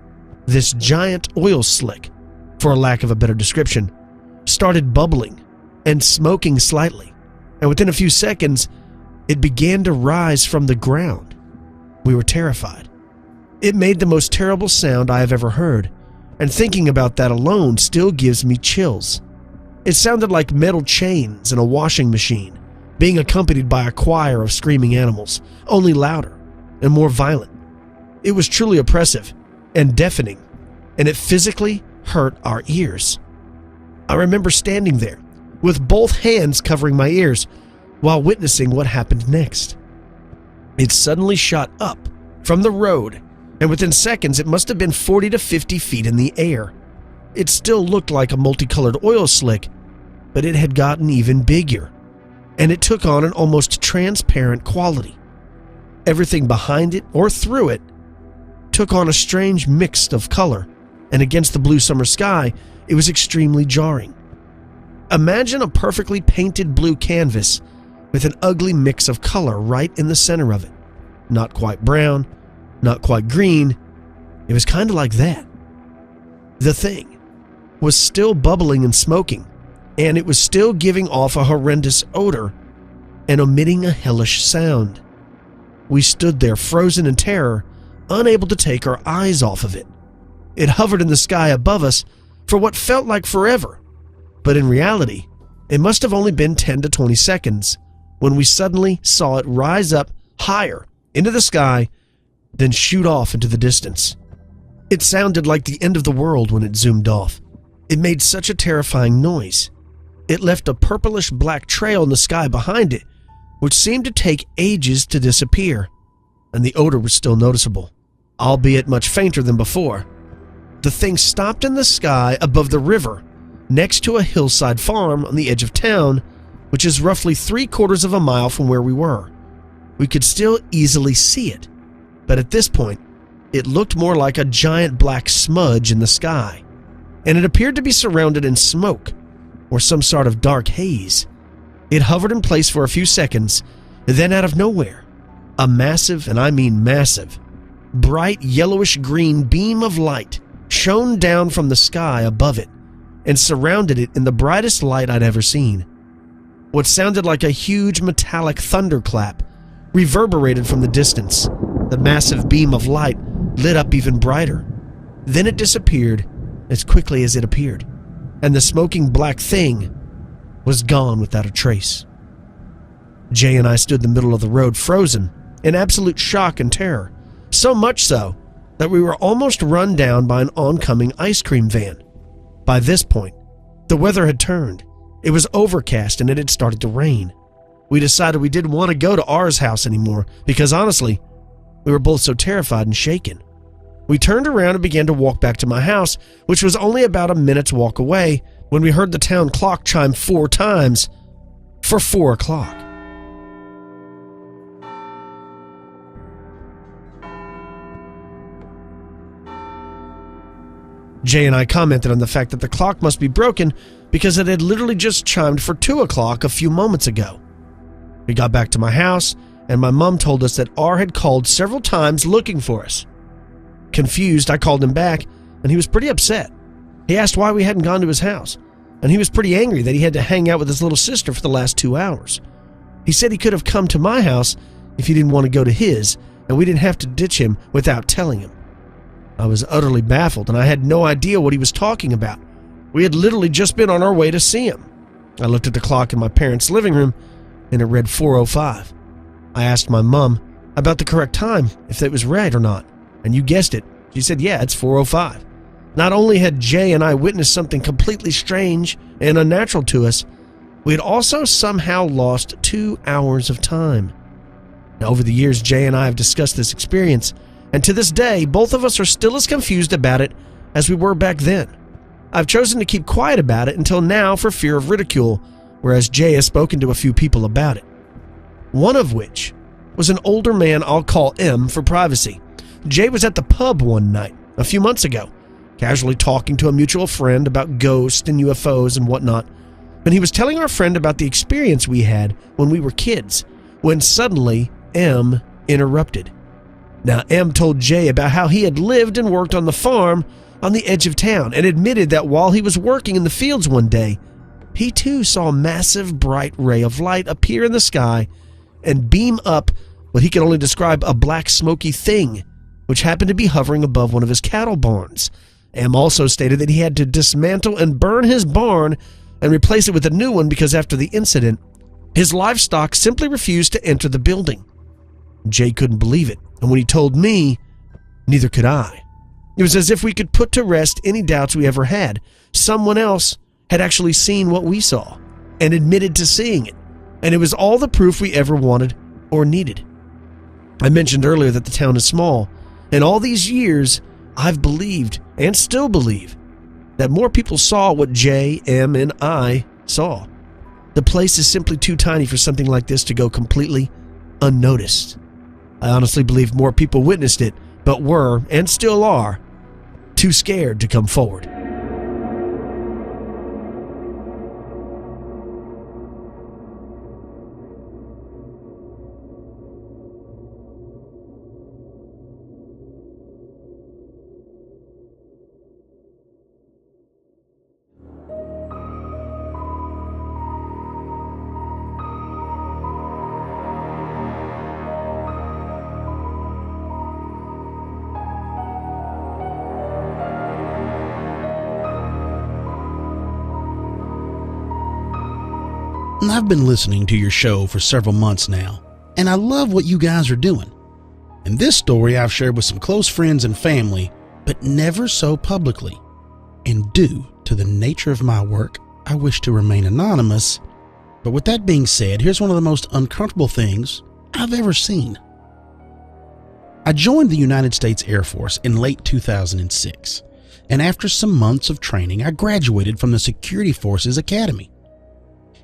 this giant oil slick, for a lack of a better description, started bubbling and smoking slightly, and within a few seconds, it began to rise from the ground. We were terrified. It made the most terrible sound I have ever heard, and thinking about that alone still gives me chills. It sounded like metal chains in a washing machine, being accompanied by a choir of screaming animals, only louder and more violent. It was truly oppressive and deafening, and it physically hurt our ears. I remember standing there with both hands covering my ears while witnessing what happened next. It suddenly shot up from the road, and within seconds it must have been 40 to 50 feet in the air. It still looked like a multicolored oil slick, but it had gotten even bigger, and it took on an almost transparent quality. Everything behind it or through it took on a strange mix of color, and against the blue summer sky, it was extremely jarring. Imagine a perfectly painted blue canvas with an ugly mix of color right in the center of it. Not quite brown, not quite green. It was kind of like that. The thing was still bubbling and smoking, and it was still giving off a horrendous odor and emitting a hellish sound. We stood there frozen in terror, unable to take our eyes off of it. It hovered in the sky above us for what felt like forever, but in reality, it must have only been 10 to 20 seconds when we suddenly saw it rise up higher into the sky, then shoot off into the distance. It sounded like the end of the world when it zoomed off. It made such a terrifying noise. It left a purplish black trail in the sky behind it, which seemed to take ages to disappear, and the odor was still noticeable, albeit much fainter than before. The thing stopped in the sky above the river, next to a hillside farm on the edge of town, which is roughly 3/4 of a mile from where we were. We could still easily see it, but at this point, it looked more like a giant black smudge in the sky, and it appeared to be surrounded in smoke or some sort of dark haze. It hovered in place for a few seconds, then out of nowhere, a massive, and I mean massive, bright yellowish-green beam of light shone down from the sky above it and surrounded it in the brightest light I'd ever seen. What sounded like a huge metallic thunderclap reverberated from the distance. The massive beam of light lit up even brighter. Then it disappeared as quickly as it appeared, and the smoking black thing was gone without a trace. Jay and I stood in the middle of the road, frozen, in absolute shock and terror, so much so that we were almost run down by an oncoming ice cream van. By this point, the weather had turned. It was overcast and it had started to rain. We decided we didn't want to go to R's house anymore because honestly, we were both so terrified and shaken. We turned around and began to walk back to my house, which was only about a minute's walk away, when we heard the town clock chime 4 times for 4 o'clock. Jay and I commented on the fact that the clock must be broken because it had literally just chimed for 2 o'clock a few moments ago. We got back to my house, and my mom told us that R had called several times looking for us. Confused, I called him back, and he was pretty upset. He asked why we hadn't gone to his house, and he was pretty angry that he had to hang out with his little sister for the last 2 hours. He said he could have come to my house if he didn't want to go to his, and we didn't have to ditch him without telling him. I was utterly baffled, and I had no idea what he was talking about. We had literally just been on our way to see him. I looked at the clock in my parents' living room, and it read 4:05. I asked my mom about the correct time, if it was right or not, and you guessed it. She said, yeah, it's 4:05. Not only had Jay and I witnessed something completely strange and unnatural to us, we had also somehow lost 2 hours of time. Now, over the years, Jay and I have discussed this experience, and to this day, both of us are still as confused about it as we were back then. I've chosen to keep quiet about it until now for fear of ridicule, whereas Jay has spoken to a few people about it. One of which was an older man I'll call M for privacy. Jay was at the pub one night, a few months ago, casually talking to a mutual friend about ghosts and UFOs and whatnot, and he was telling our friend about the experience we had when we were kids, when suddenly M interrupted. Now, M told Jay about how he had lived and worked on the farm on the edge of town and admitted that while he was working in the fields one day, he too saw a massive bright ray of light appear in the sky and beam up what he could only describe a black smoky thing, which happened to be hovering above one of his cattle barns. M also stated that he had to dismantle and burn his barn and replace it with a new one because after the incident, his livestock simply refused to enter the building. Jay couldn't believe it, and when he told me, neither could I. It was as if we could put to rest any doubts we ever had. Someone else had actually seen what we saw and admitted to seeing it, and it was all the proof we ever wanted or needed. I mentioned earlier that the town is small, and all these years I've believed and still believe that more people saw what Jay, M, and I saw. The place is simply too tiny for something like this to go completely unnoticed. I honestly believe more people witnessed it, but were, and still are, too scared to come forward. I've been listening to your show for several months now, and I love what you guys are doing. And this story I've shared with some close friends and family, but never so publicly. And due to the nature of my work, I wish to remain anonymous. But with that being said, here's one of the most uncomfortable things I've ever seen. I joined the United States Air Force in late 2006, and after some months of training, I graduated from the Security Forces Academy.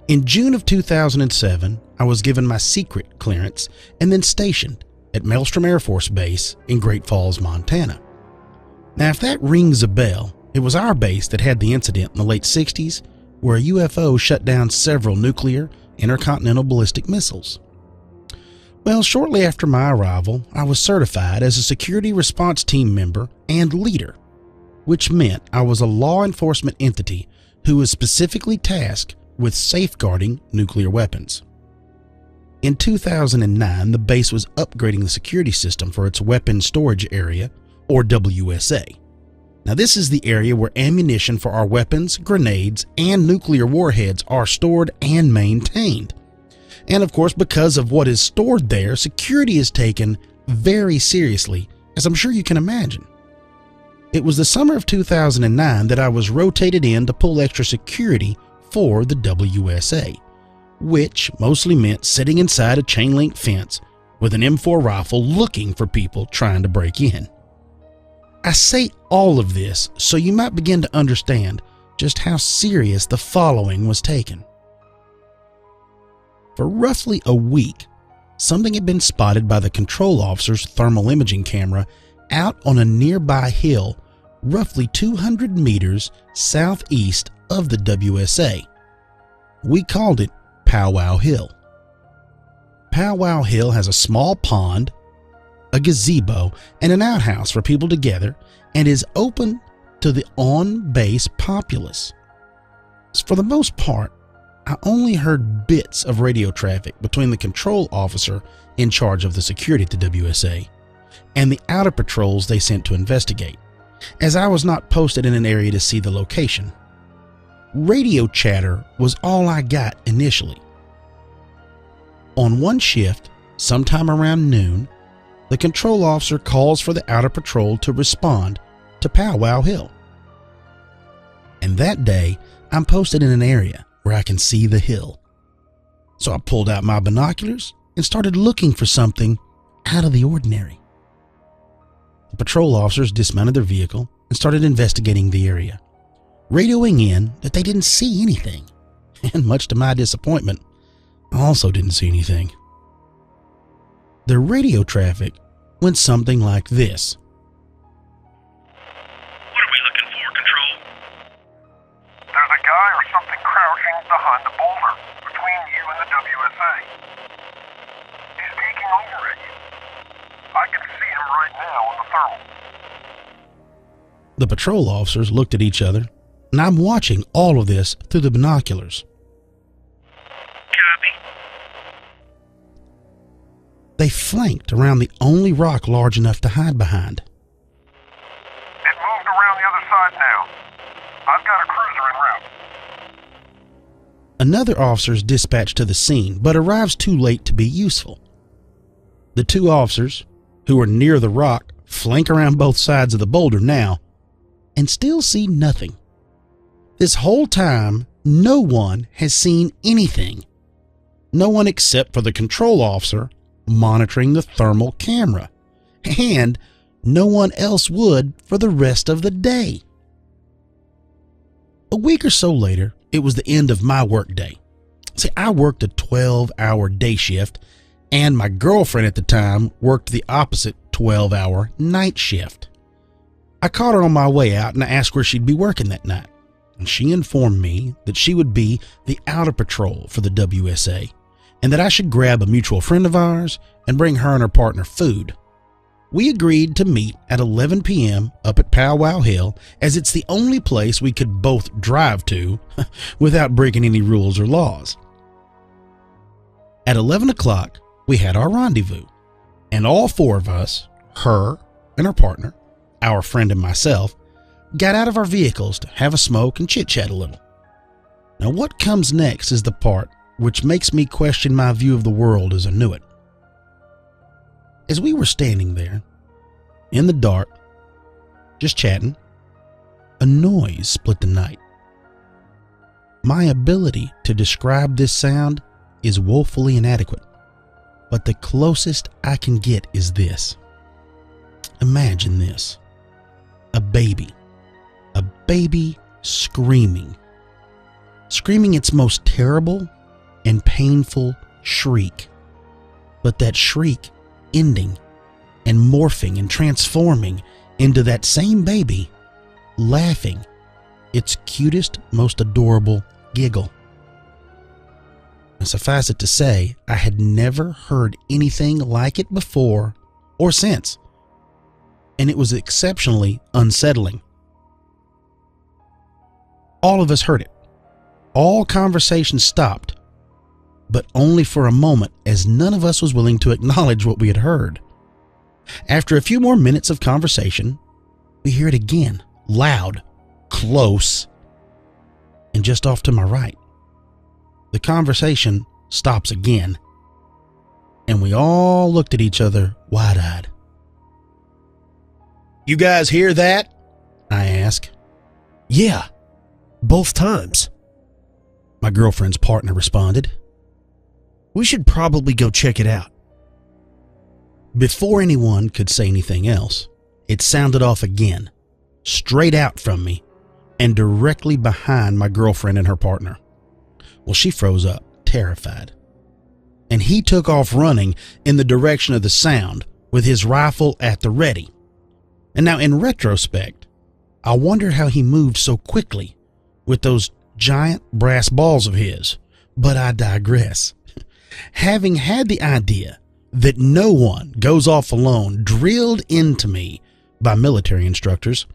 In June of 2007, I was given my secret clearance and then stationed at Maelstrom Air Force Base in Great Falls, Montana. Now, if that rings a bell, it was our base that had the incident in the late 60s where a UFO shut down several nuclear intercontinental ballistic missiles. Well, shortly after my arrival, I was certified as a security response team member and leader, which meant I was a law enforcement entity who was specifically tasked with safeguarding nuclear weapons. In 2009, the base was upgrading the security system for its weapons storage area, or WSA. Now, this is the area where ammunition for our weapons, grenades, and nuclear warheads are stored and maintained. And of course, because of what is stored there, security is taken very seriously, as I'm sure you can imagine. It was the summer of 2009 that I was rotated in to pull extra security for the WSA, which mostly meant sitting inside a chain link fence with an M4 rifle looking for people trying to break in. I say all of this so you might begin to understand just how serious the following was taken. For roughly a week, something had been spotted by the control officer's thermal imaging camera out on a nearby hill roughly 200 meters southeast of the WSA. We called it Powwow Hill. Powwow Hill has a small pond, a gazebo, and an outhouse for people to gather, and is open to the on-base populace. For the most part, I only heard bits of radio traffic between the control officer in charge of the security at the WSA and the outer patrols they sent to investigate, as I was not posted in an area to see the location. Radio chatter was all I got initially. On one shift, sometime around noon, the control officer calls for the outer patrol to respond to Powwow Hill. And that day, I'm posted in an area where I can see the hill. So I pulled out my binoculars and started looking for something out of the ordinary. The patrol officers dismounted their vehicle and started investigating the area, radioing in that they didn't see anything. And much to my disappointment, I also didn't see anything. The radio traffic went something like this. What are we looking for, Control? There's a guy or something crouching behind the boulder between you and the WSA. He's peeking over at you. I can see him right now on the thermal. The patrol officers looked at each other, and I'm watching all of this through the binoculars. Copy. They flanked around the only rock large enough to hide behind. It moved around the other side now. I've got a cruiser en route. Another officer is dispatched to the scene, but arrives too late to be useful. The two officers, who are near the rock, flank around both sides of the boulder now, and still see nothing. This whole time, no one has seen anything. No one except for the control officer monitoring the thermal camera, and no one else would for the rest of the day. A week or so later, it was the end of my work day. See, I worked a 12-hour day shift, and my girlfriend at the time worked the opposite 12-hour night shift. I caught her on my way out and I asked where she'd be working that night, and she informed me that she would be the outer patrol for the WSA, and that I should grab a mutual friend of ours and bring her and her partner food. We agreed to meet at 11 p.m. up at Powwow Hill, as it's the only place we could both drive to without breaking any rules or laws. At 11 o'clock, we had our rendezvous, and all four of us, her and her partner, our friend and myself, got out of our vehicles to have a smoke and chit-chat a little. Now, what comes next is the part which makes me question my view of the world as I knew it. As we were standing there, in the dark, just chatting, a noise split the night. My ability to describe this sound is woefully inadequate, but the closest I can get is this. Imagine this. A baby screaming its most terrible and painful shriek, but that shriek ending and morphing and transforming into that same baby laughing its cutest, most adorable giggle. And suffice it to say, I had never heard anything like it before or since, and it was exceptionally unsettling. All of us heard it. All conversation stopped, but only for a moment, as none of us was willing to acknowledge what we had heard. After a few more minutes of conversation, we hear it again, loud, close, and just off to my right. The conversation stops again, and we all looked at each other wide-eyed. "You guys hear that?" I asked. Yeah, both times. My girlfriend's partner responded. We should probably go check it out. Before anyone could say anything else, it sounded off again, straight out from me, and directly behind my girlfriend and her partner. Well, she froze up, terrified. And he took off running in the direction of the sound with his rifle at the ready. And now in retrospect, I wonder how he moved so quickly with those giant brass balls of his, but I digress. Having had the idea that no one goes off alone drilled into me by military instructors,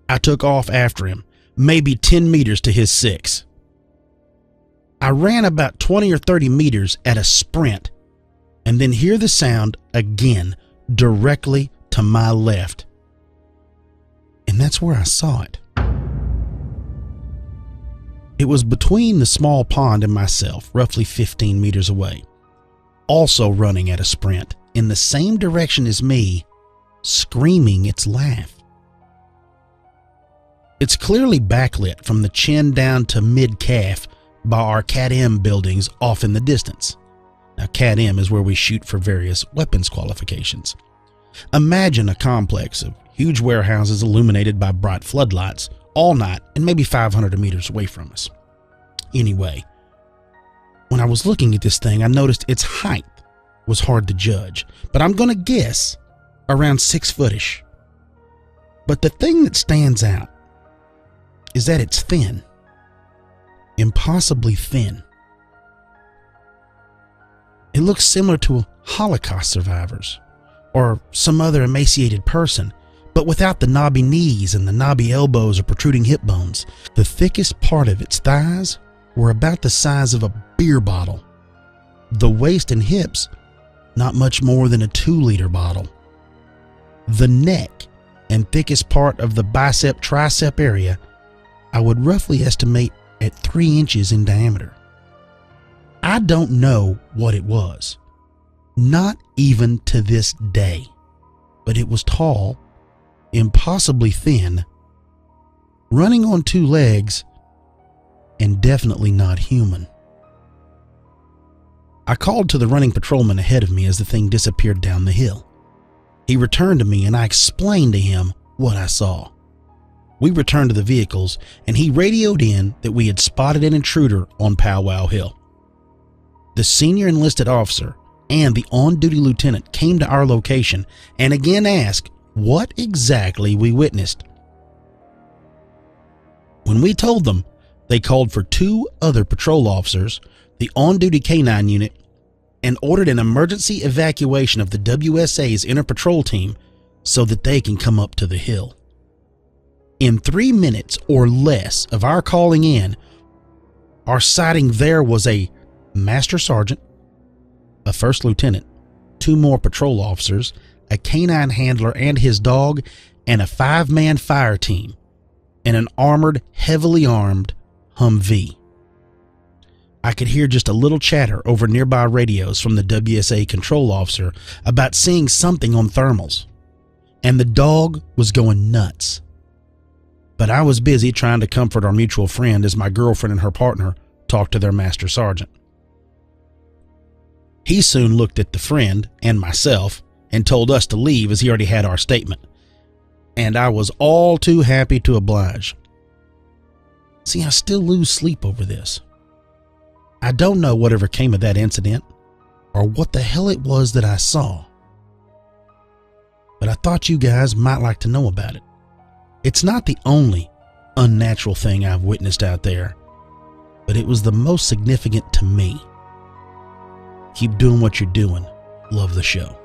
I took off after him, maybe 10 meters to his 6. I ran about 20 or 30 meters at a sprint, and then hear the sound again directly to my left. And that's where I saw it. It was between the small pond and myself, roughly 15 meters away, also running at a sprint in the same direction as me, screaming its laugh. It's clearly backlit from the chin down to mid-calf by our Cat M buildings off in the distance. Now, Cat M is where we shoot for various weapons qualifications. Imagine a complex of huge warehouses illuminated by bright floodlights all night and maybe 500 meters away from us. Anyway, when I was looking at this thing, I noticed its height was hard to judge, but I'm going to guess around 6 footish. But the thing that stands out is that it's thin. Impossibly thin. It looks similar to Holocaust survivors or some other emaciated person, but without the knobby knees and the knobby elbows or protruding hip bones. The thickest part of its thighs were about the size of a beer bottle. The waist and hips, not much more than a 2-liter bottle. The neck and thickest part of the bicep-tricep area, I would roughly estimate at 3 inches in diameter. I don't know what it was, not even to this day, but it was tall, impossibly thin, running on 2 legs, and definitely not human. I called to the running patrolman ahead of me as the thing disappeared down the hill. He returned to me and I explained to him what I saw. We returned to the vehicles and he radioed in that we had spotted an intruder on Powwow Hill. The senior enlisted officer and the on-duty lieutenant came to our location and again asked what exactly we witnessed. When we told them, they called for 2 other patrol officers, the on-duty K-9 unit, and ordered an emergency evacuation of the WSA's inter-patrol team so that they can come up to the hill. In 3 minutes or less of our calling in, our sighting there was a master sergeant, a first lieutenant, 2 more patrol officers, a K-9 handler and his dog, and a 5-man fire team, and an armored, heavily armed Humvee. I could hear just a little chatter over nearby radios from the WSA control officer about seeing something on thermals. And the dog was going nuts. But I was busy trying to comfort our mutual friend as my girlfriend and her partner talked to their master sergeant. He soon looked at the friend and myself and told us to leave as he already had our statement. And I was all too happy to oblige. See, I still lose sleep over this. I don't know whatever came of that incident or what the hell it was that I saw. But I thought you guys might like to know about it. It's not the only unnatural thing I've witnessed out there, but it was the most significant to me. Keep doing what you're doing. Love the show.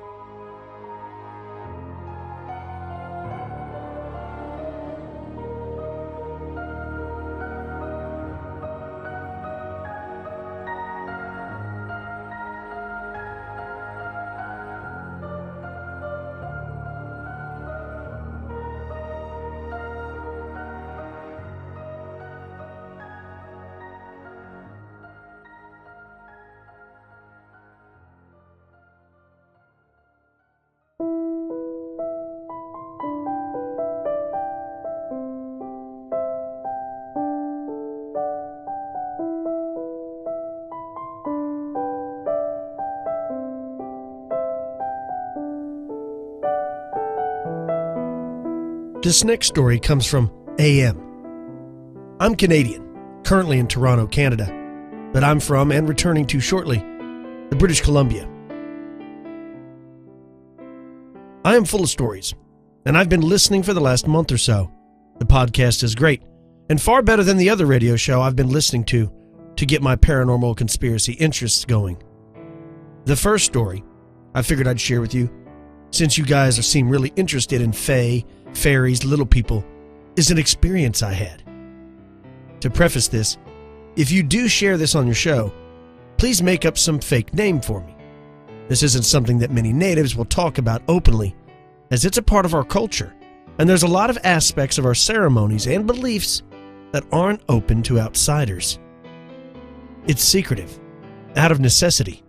This next story comes from AM. I'm Canadian, currently in Toronto, Canada, but I'm from and returning to shortly the British Columbia. I am full of stories, and I've been listening for the last month or so. The podcast is great, and far better than the other radio show I've been listening to get my paranormal conspiracy interests going. The first story I figured I'd share with you, since you guys seem really interested in fae, fairies, little people, is an experience I had. To preface this, if you do share this on your show, please make up some fake name for me. This isn't something that many natives will talk about openly, as it's a part of our culture, and there's a lot of aspects of our ceremonies and beliefs that aren't open to outsiders. It's secretive, out of necessity.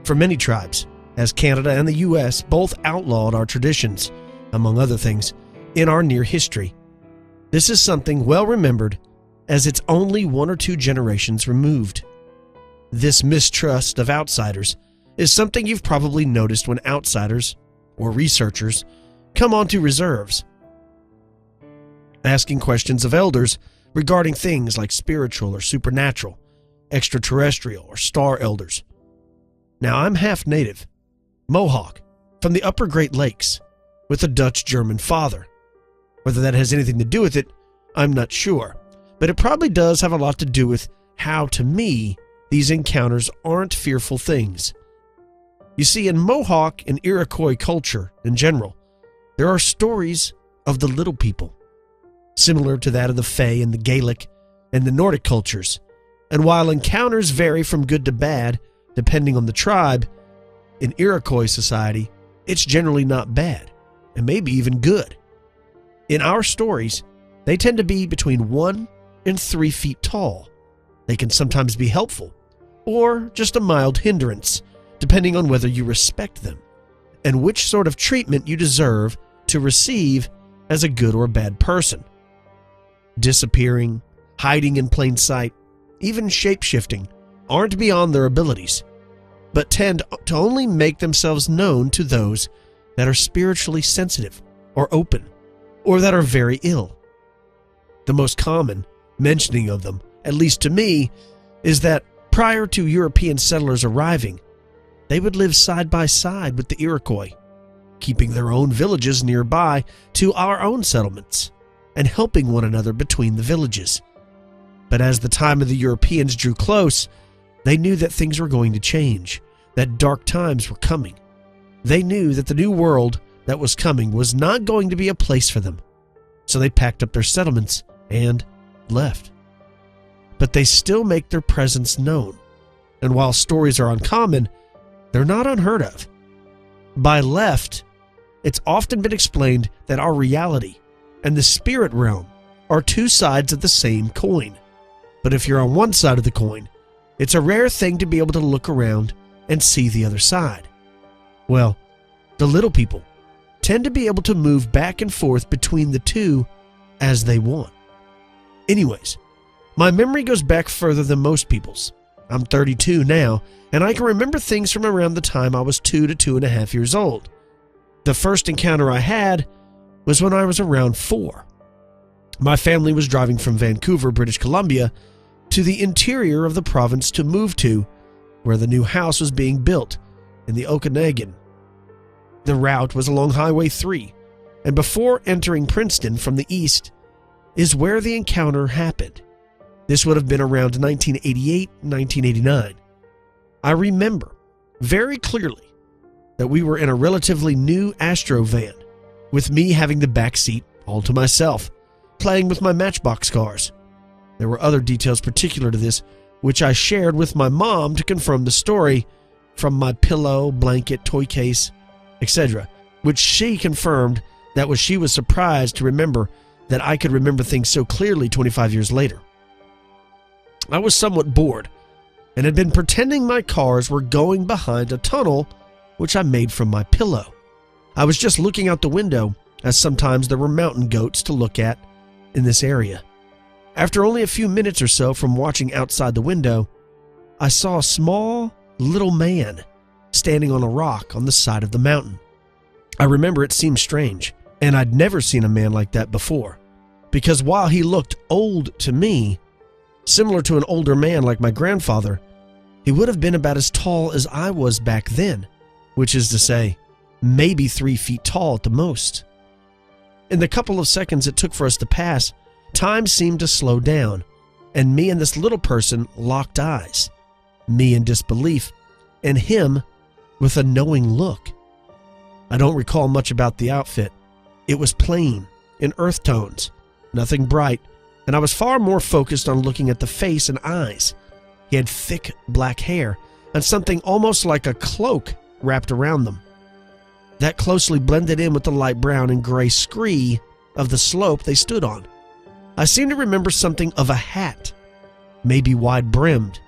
For many tribes, as Canada and the U.S. both outlawed our traditions, among other things, in our near history. This is something well remembered, as it's only 1 or 2 generations removed. This mistrust of outsiders is something you've probably noticed when outsiders, or researchers, come onto reserves, asking questions of elders regarding things like spiritual or supernatural, extraterrestrial or star elders. Now, I'm half native, Mohawk, from the upper Great Lakes, with a Dutch-German father. Whether that has anything to do with it, I'm not sure, but it probably does have a lot to do with how, to me, these encounters aren't fearful things. You see, in Mohawk and Iroquois culture in general, there are stories of the little people, similar to that of the Fae in the Gaelic and the Nordic cultures, and while encounters vary from good to bad, depending on the tribe, in Iroquois society, it's generally not bad, and maybe even good. In our stories, they tend to be between 1 and 3 feet tall. They can sometimes be helpful, or just a mild hindrance, depending on whether you respect them, and which sort of treatment you deserve to receive as a good or bad person. Disappearing, hiding in plain sight, even shape-shifting, aren't beyond their abilities, but tend to only make themselves known to those that are spiritually sensitive or open, or that are very ill. The most common mentioning of them, at least to me, is that prior to European settlers arriving, they would live side by side with the Iroquois, keeping their own villages nearby to our own settlements, and helping one another between the villages. But as the time of the Europeans drew close, they knew that things were going to change, that dark times were coming. They knew that the new world that was coming was not going to be a place for them. So they packed up their settlements and left. But they still make their presence known. And while stories are uncommon, they're not unheard of. By left, it's often been explained that our reality and the spirit realm are 2 sides of the same coin. But if you're on one side of the coin, It's a rare thing to be able to look around and see the other side. Well, the little people tend to be able to move back and forth between the two as they want. Anyways, my memory goes back further than most people's. I'm 32 now, and I can remember things from around the time I was 2 to 2.5 years old. The first encounter I had was when I was around 4. My family was driving from Vancouver, British Columbia, to the interior of the province to move to, where the new house was being built in the Okanagan. The route was along Highway 3, and before entering Princeton from the east is where the encounter happened. This would have been around 1988, 1989. I remember very clearly that we were in a relatively new Astro van, with me having the back seat all to myself, playing with my Matchbox cars. There were other details particular to this, which I shared with my mom to confirm the story, from my pillow, blanket, toy case, etc., which she confirmed that she was surprised to remember that I could remember things so clearly 25 years later. I was somewhat bored and had been pretending my cars were going behind a tunnel which I made from my pillow. I was just looking out the window, as sometimes there were mountain goats to look at in this area. After only a few minutes or so from watching outside the window, I saw a small little man standing on a rock on the side of the mountain. I remember it seemed strange, and I'd never seen a man like that before, because while he looked old to me, similar to an older man like my grandfather, he would have been about as tall as I was back then, which is to say, maybe 3 feet tall at the most. In the couple of seconds it took for us to pass, time seemed to slow down, and me and this little person locked eyes, me in disbelief, and him with a knowing look. I don't recall much about the outfit. It was plain, in earth tones, nothing bright, and I was far more focused on looking at the face and eyes. He had thick black hair and something almost like a cloak wrapped around them. That closely blended in with the light brown and gray scree of the slope they stood on. I seem to remember something of a hat, maybe wide-brimmed,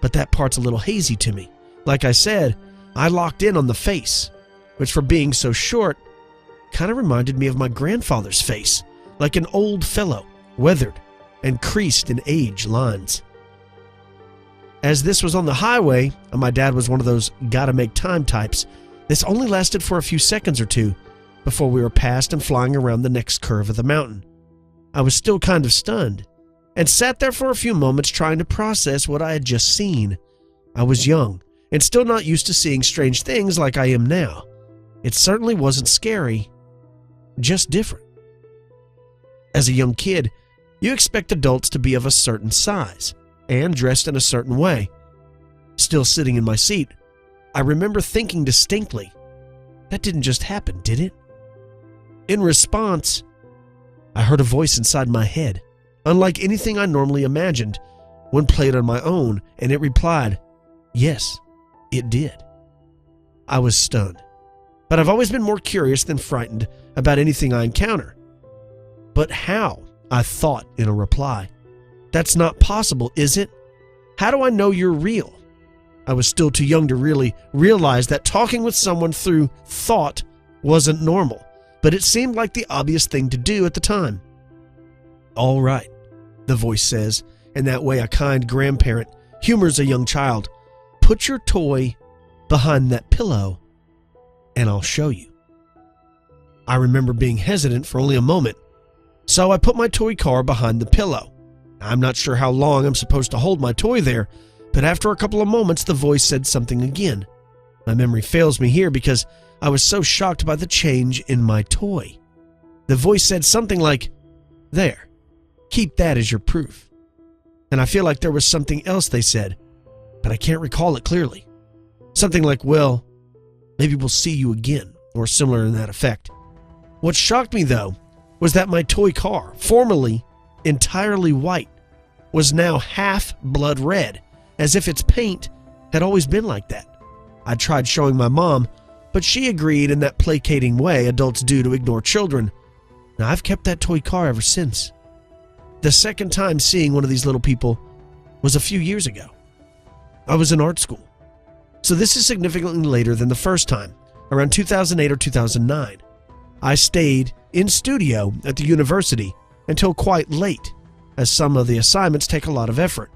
but that part's a little hazy to me. Like I said, I locked in on the face, which for being so short, kind of reminded me of my grandfather's face, like an old fellow, weathered and creased in age lines. As this was on the highway, and my dad was one of those gotta-make-time types, this only lasted for a few seconds or two before we were past and flying around the next curve of the mountain. I was still kind of stunned and sat there for a few moments trying to process what I had just seen. I was young and still not used to seeing strange things like I am now. It certainly wasn't scary, just different. As a young kid, you expect adults to be of a certain size and dressed in a certain way. Still sitting in my seat, I remember thinking distinctly, that didn't just happen, did it? In response, I heard a voice inside my head, unlike anything I normally imagined when played on my own, and it replied, yes, it did. I was stunned, but I've always been more curious than frightened about anything I encounter. But how? I thought in a reply. That's not possible, is it? How do I know you're real? I was still too young to really realize that talking with someone through thought wasn't normal, but it seemed like the obvious thing to do at the time. All right, the voice says, in that way a kind grandparent humors a young child. Put your toy behind that pillow and I'll show you. I remember being hesitant for only a moment, so I put my toy car behind the pillow. I'm not sure how long I'm supposed to hold my toy there, but after a couple of moments the voice said something again. My memory fails me here because I was so shocked by the change in my toy. The voice said something like, there, keep that as your proof. And I feel like there was something else they said, but I can't recall it clearly. Something like, well, maybe we'll see you again, or similar in that effect. What shocked me though was that my toy car, formerly entirely white, was now half blood red, as if its paint had always been like that. I tried showing my mom, but she agreed in that placating way adults do to ignore children. Now I've kept that toy car ever since. The second time seeing one of these little people was a few years ago. I was in art school. So this is significantly later than the first time, around 2008 or 2009. I stayed in studio at the university until quite late, as some of the assignments take a lot of effort.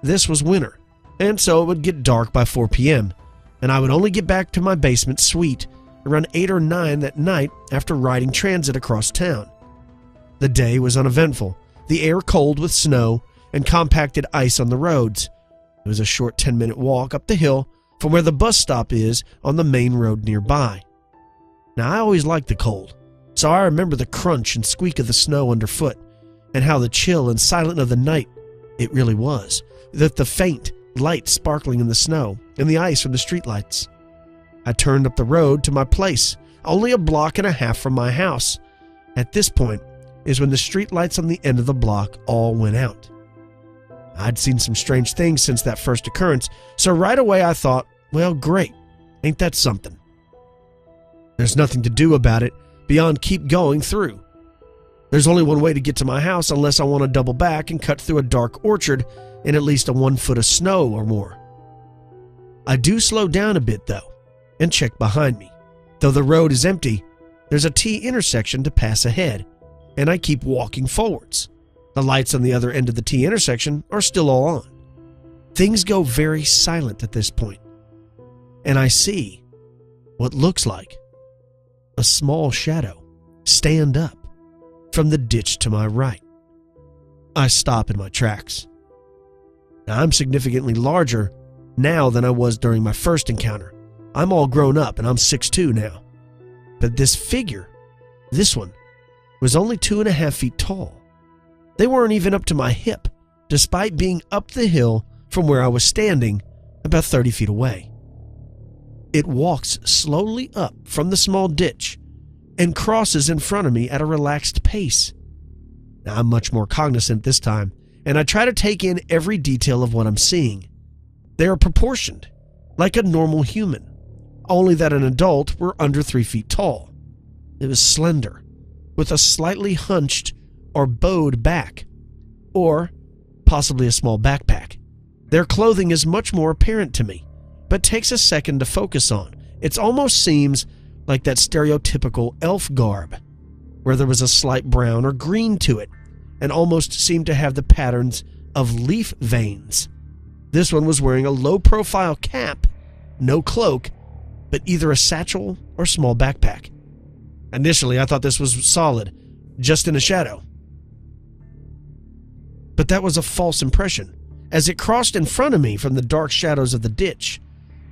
This was winter, and so it would get dark by 4 p.m., and I would only get back to my basement suite around 8 or 9 that night after riding transit across town. The day was uneventful, the air cold with snow and compacted ice on the roads. It was a short 10-minute walk up the hill from where the bus stop is on the main road nearby. Now, I always liked the cold, so I remember the crunch and squeak of the snow underfoot and how the chill and silent of the night it really was, with the faint light sparkling in the snow and the ice from the streetlights. I turned up the road to my place, only a block and a half from my house. At this point is when the streetlights on the end of the block all went out. I'd seen some strange things since that first occurrence, so right away I thought, well, great, ain't that something? There's nothing to do about it beyond keep going through. There's only one way to get to my house unless I want to double back and cut through a dark orchard in at least a 1 foot of snow or more. I do slow down a bit though, and check behind me. Though the road is empty, there's a T intersection to pass ahead, and I keep walking forwards. The lights on the other end of the T intersection are still all on. Things go very silent at this point, and I see what looks like a small shadow stand up from the ditch to my right. I stop in my tracks. Now, I'm significantly larger now than I was during my first encounter. I'm all grown up and I'm 6'2" now. But this figure, this one, was only 2.5 feet tall. They weren't even up to my hip, despite being up the hill from where I was standing, about 30 feet away. It walks slowly up from the small ditch and crosses in front of me at a relaxed pace. Now, I'm much more cognizant this time, and I try to take in every detail of what I'm seeing. They are proportioned, like a normal human, only that an adult were under 3 feet tall. It was slender, with a slightly hunched or bowed back, or possibly a small backpack. Their clothing is much more apparent to me, but takes a second to focus on. It almost seems like that stereotypical elf garb, where there was a slight brown or green to it, and almost seemed to have the patterns of leaf veins. This one was wearing a low-profile cap, no cloak, but either a satchel or small backpack. Initially, I thought this was solid, just in a shadow. But that was a false impression, as it crossed in front of me from the dark shadows of the ditch.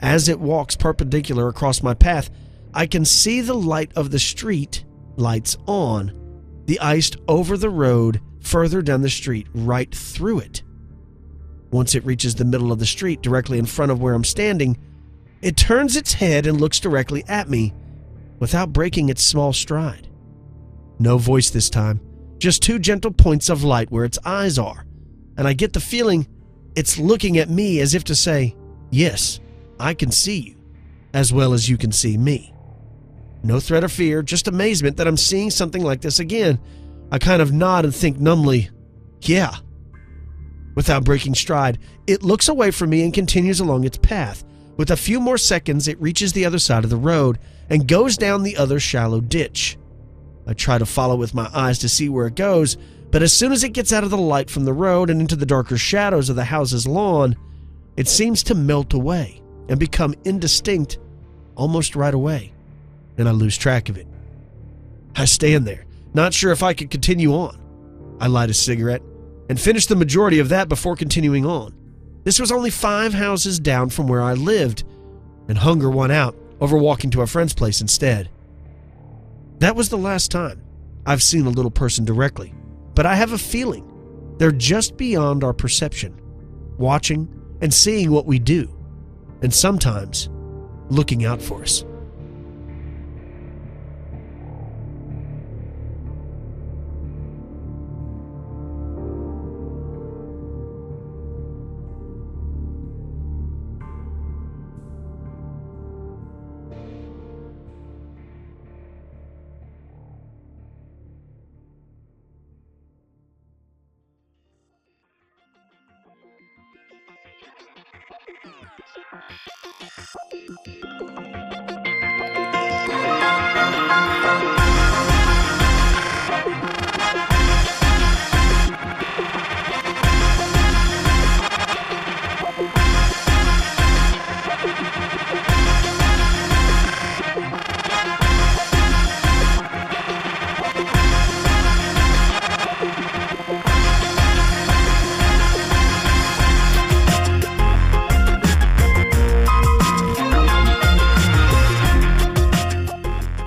As it walks perpendicular across my path, I can see the light of the street lights on, the iced over the road further down the street, right through it. Once it reaches the middle of the street directly in front of where I'm standing, it turns its head and looks directly at me without breaking its small stride. No voice this time, just 2 gentle points of light where its eyes are, and I get the feeling it's looking at me as if to say, yes, I can see you, as well as you can see me. No threat or fear, just amazement that I'm seeing something like this again. I kind of nod and think numbly, yeah. Without breaking stride, it looks away from me and continues along its path. With a few more seconds, it reaches the other side of the road and goes down the other shallow ditch. I try to follow with my eyes to see where it goes, but as soon as it gets out of the light from the road and into the darker shadows of the house's lawn, it seems to melt away and become indistinct almost right away, and I lose track of it. I stand there, not sure if I could continue on. I light a cigarette and finish the majority of that before continuing on. This was only 5 houses down from where I lived, and hunger won out over walking to a friend's place instead. That was the last time I've seen a little person directly, but I have a feeling they're just beyond our perception, watching and seeing what we do, and sometimes looking out for us.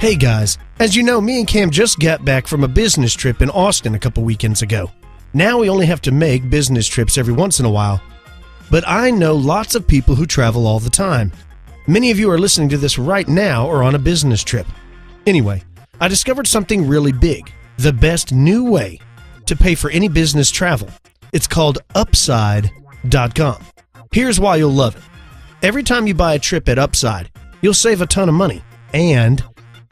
Hey guys, as you know, me and Cam just got back from a business trip in Austin a couple weekends ago. Now we only have to make business trips every once in a while. But I know lots of people who travel all the time. Many of you are listening to this right now or on a business trip. Anyway, I discovered something really big. The best new way to pay for any business travel. It's called Upside.com. Here's why you'll love it. Every time you buy a trip at Upside, you'll save a ton of money. And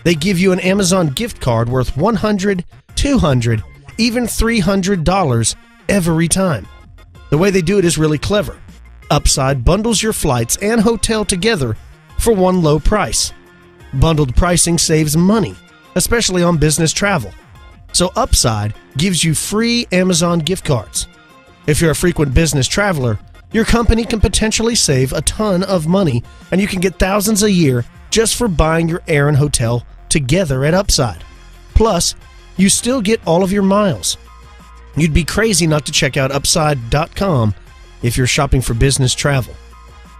they give you an Amazon gift card worth $100, $200, even $300 every time. The way they do it is really clever. Upside bundles your flights and hotel together for one low price. Bundled pricing saves money, especially on business travel. So Upside gives you free Amazon gift cards. If you're a frequent business traveler, your company can potentially save a ton of money, and you can get thousands a year just for buying your air and hotel together at Upside. Plus, you still get all of your miles. You'd be crazy not to check out Upside.com if you're shopping for business travel.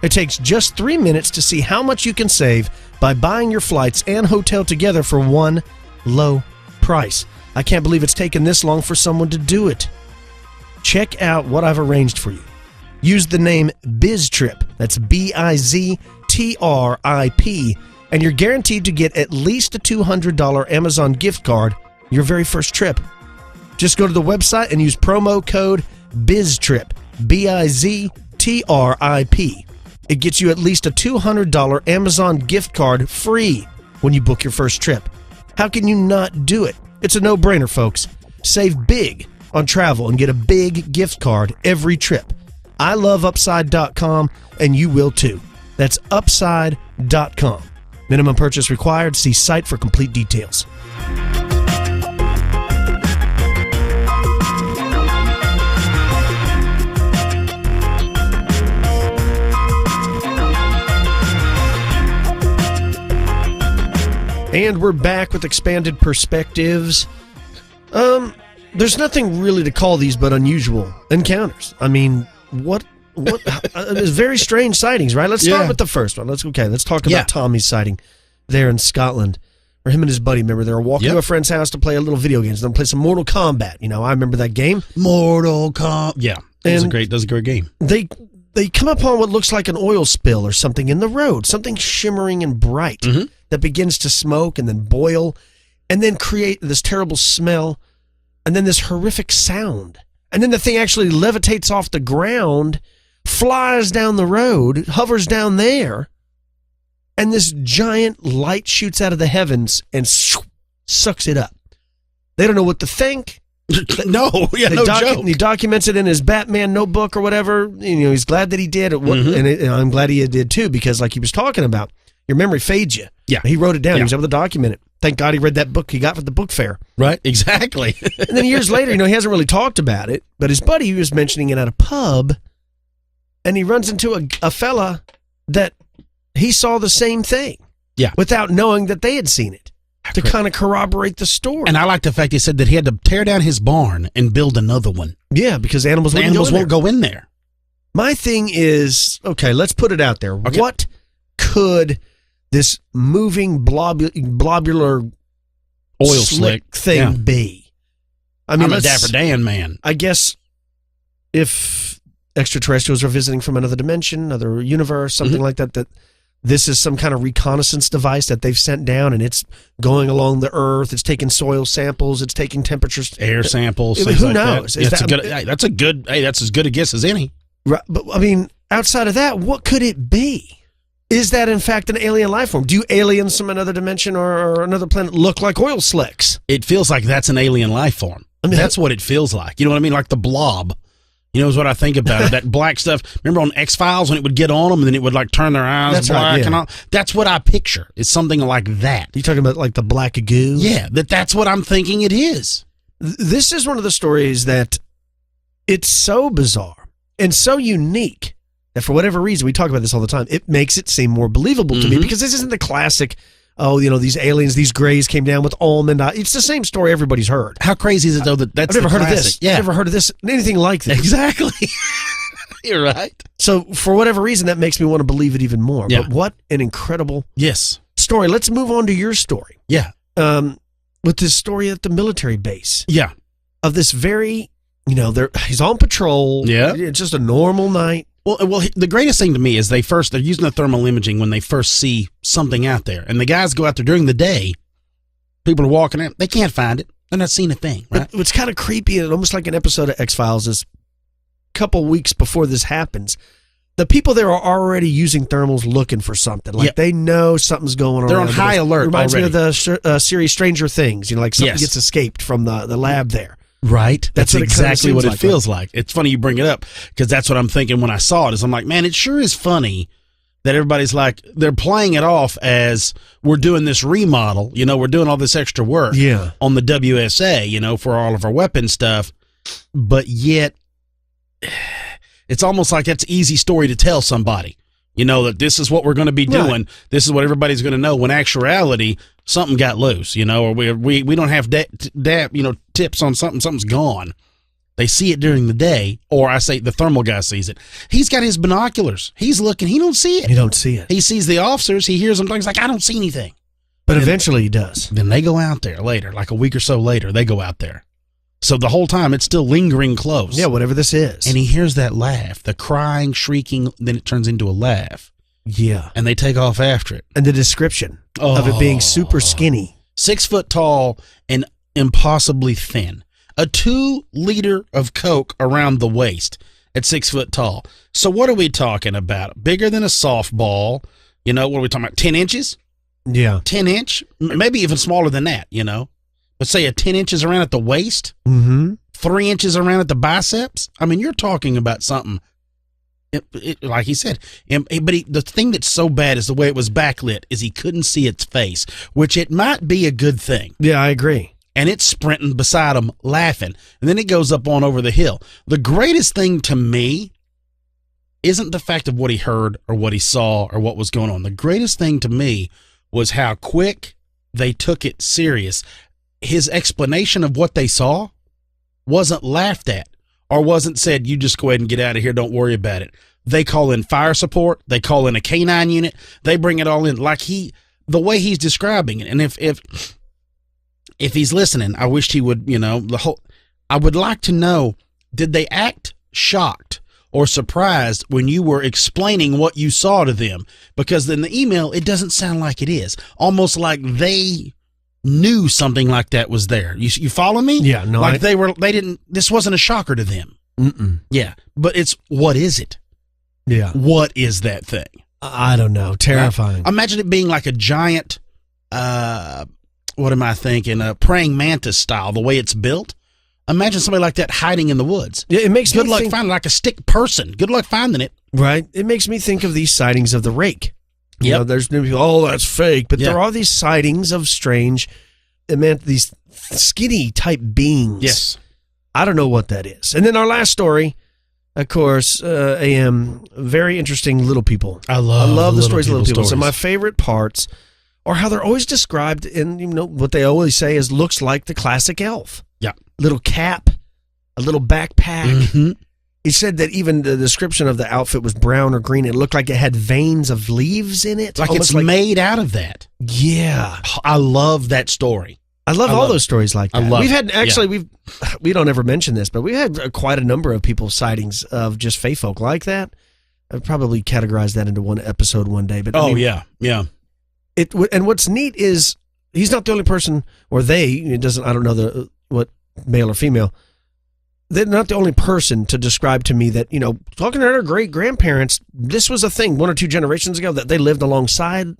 It takes just 3 minutes to see how much you can save by buying your flights and hotel together for one low price. I can't believe it's taken this long for someone to do it. Check out what I've arranged for you. Use the name BizTrip, that's BIZTRIP, and you're guaranteed to get at least a $200 Amazon gift card your very first trip. Just go to the website and use promo code BizTrip, BIZTRIP. It gets you at least a $200 Amazon gift card free when you book your first trip. How can you not do it? It's a no-brainer, folks. Save big on travel and get a big gift card every trip. I love Upside.com, and you will too. That's Upside.com. Minimum purchase required. See site for complete details. And we're back with expanded perspectives. There's nothing really to call these but unusual encounters. I mean, what it's very strange sightings, right? Let's start with the first one. Let's talk about Tommy's sighting there in Scotland, where him and his buddy, remember, they were walking to a friend's house to play a little video games. Then play some Mortal Kombat. You know, I remember that game. Mortal Kombat. Yeah, that's a great game. They come upon what looks like an oil spill or something in the road, something shimmering and bright that begins to smoke and then boil and then create this terrible smell and then this horrific sound. And then the thing actually levitates off the ground, flies down the road, hovers down there, and this giant light shoots out of the heavens and sucks it up. They don't know what to think. No joke. He documents it in his Batman notebook or whatever. You know, he's glad that he did, and I'm glad he did too, because like he was talking about, your memory fades you. Yeah. He wrote it down. He was able to document it. Thank God he read that book he got from the book fair. Right, exactly. And then years later, he hasn't really talked about it, but his buddy was mentioning it at a pub, and he runs into a fella that he saw the same thing. Yeah. Without knowing that they had seen it, to kind of corroborate the story. And I like the fact he said that he had to tear down his barn and build another one. Yeah, because animals won't go in there. My thing is, okay, let's put it out there. Okay. What could this moving globular oil slick thing be? I mean, I'm a Dapper Dan man. I guess if extraterrestrials are visiting from another dimension, another universe, something like that, that this is some kind of reconnaissance device that they've sent down, and it's going along the Earth. It's taking soil samples. It's taking temperatures, air samples. Who knows? That's as good a guess as any. Right, but I mean, outside of that, what could it be? Is that in fact an alien life form? Do aliens from another dimension or another planet look like oil slicks? It feels like that's an alien life form. I mean, that's what it feels like. You know what I mean? Like the blob. You know, is what I think about it. That black stuff. Remember on X-Files when it would get on them and then it would like turn their eyes black and all? That's what I picture. It's something like that. You talking about like the black goo? Yeah, that's what I'm thinking it is. This is one of the stories that it's so bizarre and so unique that for whatever reason, we talk about this all the time, it makes it seem more believable to me, because this isn't the classic, these aliens, these greys came down with almond eye. It's the same story everybody's heard. How crazy is it, though, that's I've never heard of this. Yeah. I've never heard of this, anything like this. Exactly. You're right. So for whatever reason, that makes me want to believe it even more. Yeah. But what an incredible story. Let's move on to your story. Yeah. with this story at the military base. Yeah. Of this very, he's on patrol. Yeah. It's just a normal night. Well, the greatest thing to me is they're using the thermal imaging when they first see something out there. And the guys go out there during the day. People are walking in. They can't find it. They're not seeing a thing, right? But it's kind of creepy, and almost like an episode of X-Files is a couple weeks before this happens. The people there are already using thermals looking for something. Like they know something's going on. They're on high alert. Reminds already. me of the series Stranger Things. Like something gets escaped from the lab there. Right. That's exactly what it feels like. It's funny you bring it up because that's what I'm thinking when I saw it. Is I'm like, man, it sure is funny that everybody's like, they're playing it off as we're doing this remodel, we're doing all this extra work on the WSA, for all of our weapon stuff. But yet, it's almost like that's an easy story to tell somebody, that this is what we're going to be doing. Right. This is what everybody's going to know. When actuality, something got loose, or we don't have tips on something's gone. They see it during the day, or I say the thermal guy sees it. He's got his binoculars. He's looking. He don't see it. He don't see it. He sees the officers. He hears them. He's like, I don't see anything. But eventually he does. Then they go out there later, like a week or so later, they go out there. So the whole time it's still lingering close. Yeah, whatever this is. And he hears that laugh, the crying, shrieking, then it turns into a laugh. Yeah. And they take off after it. And the description of it being super skinny. 6 foot tall and impossibly thin. A 2 liter of Coke around the waist at 6 foot tall. So what are we talking about? Bigger than a softball. What are we talking about? 10 inches? Yeah. 10 inch? Maybe even smaller than that, But say a 10 inches around at the waist? Mm-hmm. 3 inches around at the biceps? I mean, you're talking about something, like he said. But the thing that's so bad is the way it was backlit is he couldn't see its face, which it might be a good thing. Yeah, I agree. And it's sprinting beside him, laughing. And then it goes up on over the hill. The greatest thing to me isn't the fact of what he heard or what he saw or what was going on. The greatest thing to me was how quick they took it serious. His explanation of what they saw wasn't laughed at or wasn't said, you just go ahead and get out of here, don't worry about it. They call in fire support. They call in a canine unit. They bring it all in like the way he's describing it. And if he's listening, I wish he would, I would like to know, did they act shocked or surprised when you were explaining what you saw to them? Because in the email, it doesn't sound like it is. Almost like they knew something like that was there. You follow me? Yeah, no. Like this wasn't a shocker to them. Mm-mm. Yeah. But what is it? Yeah. What is that thing? I don't know. Terrifying. Imagine it being like a giant, what am I thinking? A praying mantis style, the way it's built. Imagine somebody like that hiding in the woods. Yeah, it makes good luck finding like a stick person. Good luck finding it. Right. It makes me think of these sightings of the rake. Yeah. There's people, that's fake. But there are these sightings of strange, these skinny type beings. Yes. I don't know what that is. And then our last story, of course, very interesting little people. I love the stories of little people. So my favorite parts are how they're always described in, what they always say is looks like the classic elf. Yeah. Little cap, a little backpack. Mm-hmm. He said that even the description of the outfit was brown or green. It looked like it had veins of leaves in it. Like it's made out of that. Yeah. I love that story. I love all those stories like that. We've had, we don't ever mention this, but we've had quite a number of people sightings of just fae folk like that. I'd probably categorize that into one episode one day. But yeah. And what's neat is he's not the only person, or I don't know what male or female. They're not the only person to describe to me that, talking to our great grandparents, this was a thing 1 or 2 generations ago that they lived alongside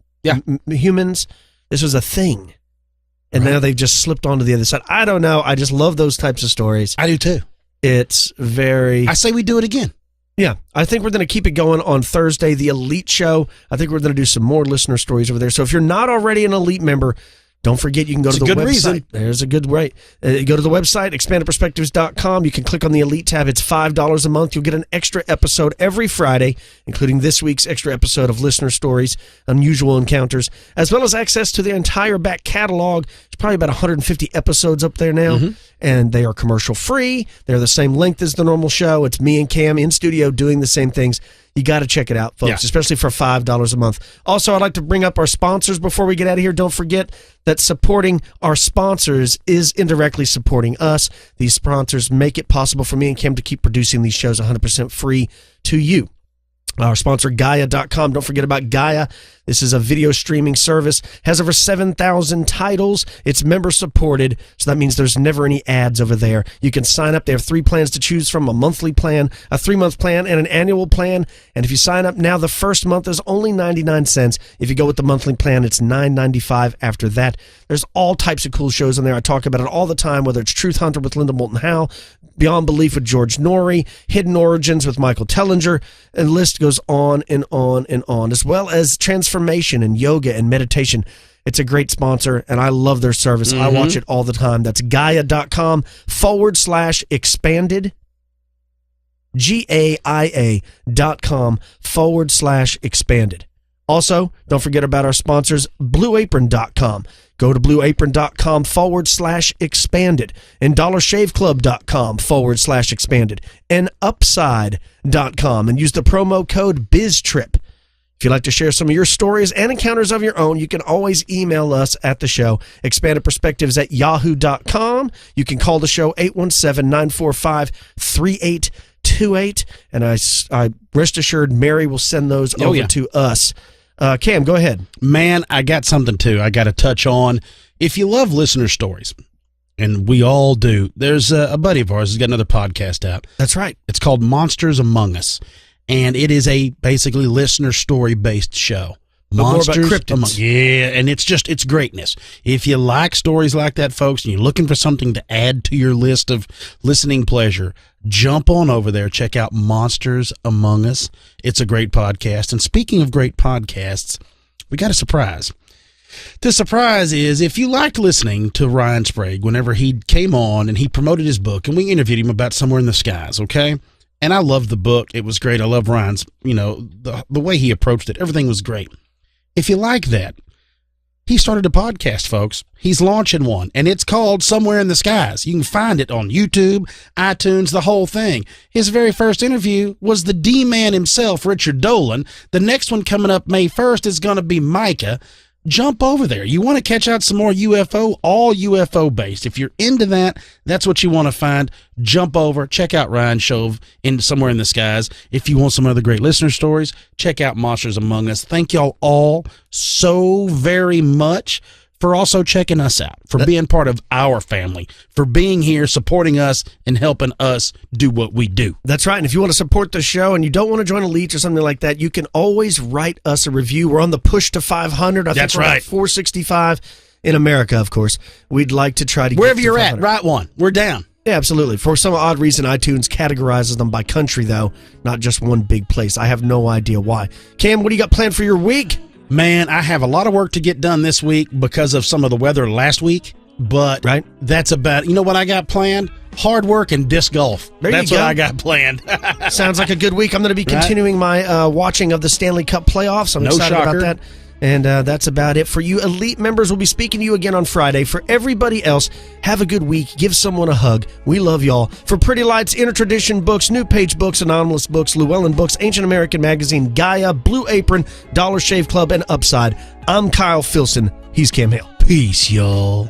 humans. This was a thing. And now they've just slipped onto the other side. I don't know. I just love those types of stories. I do too. It's very... I say we do it again. Yeah. I think we're going to keep it going on Thursday, the Elite Show. I think we're going to do some more listener stories over there. So if you're not already an Elite member, don't forget you can go to the website. Reason. There's a good way. Go to the website, expandedperspectives.com. You can click on the Elite tab. It's $5 a month. You'll get an extra episode every Friday, including this week's extra episode of Listener Stories, Unusual Encounters, as well as access to the entire back catalog. It's probably about 150 episodes up there now, and they are commercial free. They're the same length as the normal show. It's me and Cam in studio doing the same things. You got to check it out, folks, especially for $5 a month. Also, I'd like to bring up our sponsors before we get out of here. Don't forget that supporting our sponsors is indirectly supporting us. These sponsors make it possible for me and Kim to keep producing these shows 100% free to you. Our sponsor, Gaia.com. Don't forget about Gaia. This is a video streaming service. Has over 7,000 titles. It's member supported, so that means there's never any ads over there. You can sign up. They have 3 plans to choose from: a monthly plan, a 3-month plan, and an annual plan. And if you sign up now, the first month is only 99 cents. If you go with the monthly plan, it's $9.95 after that. There's all types of cool shows on there. I talk about it all the time, whether it's Truth Hunter with Linda Moulton Howe, Beyond Belief with George Norrie, Hidden Origins with Michael Tellinger, and the list goes on and on and on, as well as transformation and yoga and meditation. It's a great sponsor, and I love their service. I watch it all the time. That's Gaia.com/expanded. GAIA.com/expanded. Also, don't forget about our sponsors, BlueApron.com. Go to blueapron.com/expanded and dollarshaveclub.com/expanded and upside.com and use the promo code BizTrip. If you'd like to share some of your stories and encounters of your own, you can always email us at the show, expandedperspectives@yahoo.com. You can call the show 817-945-3828, and I rest assured Mary will send those over to us. Cam, go ahead. Man, I got something too I got to touch on. If you love listener stories, and we all do, there's a buddy of ours who's got another podcast out. That's right. It's called Monsters Among Us, and it is a basically listener story-based show. Monsters more about cryptids. And it's greatness. If you like stories like that, folks, and you're looking for something to add to your list of listening pleasure, jump on over there. Check out Monsters Among Us. It's a great podcast. And speaking of great podcasts, we got a surprise. The surprise is, if you liked listening to Ryan Sprague whenever he came on and he promoted his book, and we interviewed him about Somewhere in the Skies, okay? And I loved the book. It was great. I love Ryan's, the way he approached it. Everything was great. If you like that, he started a podcast, folks. He's launching one, and it's called Somewhere in the Skies. You can find it on YouTube, iTunes, the whole thing. His very first interview was the D-Man himself, Richard Dolan. The next one coming up May 1st is going to be Micah. Jump over there. You want to catch out some more UFO, all UFO based. If you're into that, that's what you want to find. Jump over, check out Ryan's show in Somewhere in the Skies. If you want some other great listener stories, check out Monsters Among Us. Thank y'all all so very much for also checking us out, for being part of our family, for being here, supporting us, and helping us do what we do. That's right. And if you want to support the show and you don't want to join a leech or something like that, you can always write us a review. We're on the push to 500. That's we're right. At 465 in America, of course. We'd like to try to wherever get you're 500. at, write one. We're down. Yeah, absolutely. For some odd reason, iTunes categorizes them by country, though, not just one big place. I have no idea why. Cam, what do you got planned for your week? Man, I have a lot of work to get done this week because of some of the weather last week, but that's about, you know what I got planned? Hard work and disc golf. That's what I got planned. Sounds like a good week. I'm going to be continuing my watching of the Stanley Cup playoffs. I'm excited about that. And that's about it for you. Elite members will be speaking to you again on Friday. For everybody else, have a good week. Give someone a hug. We love y'all. For Pretty Lights, Intertradition Books, New Page Books, Anomalous Books, Llewellyn Books, Ancient American Magazine, Gaia, Blue Apron, Dollar Shave Club, and Upside, I'm Kyle Filson. He's Cam Hale. Peace, y'all.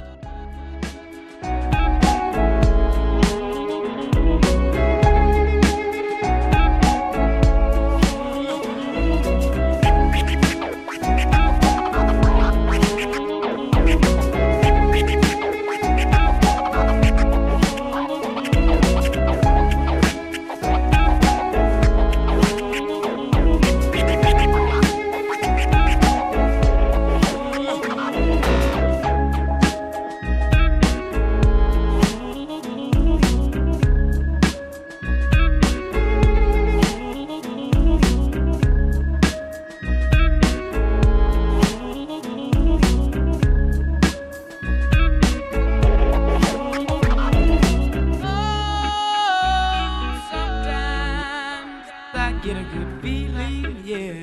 Get a good feeling, yeah.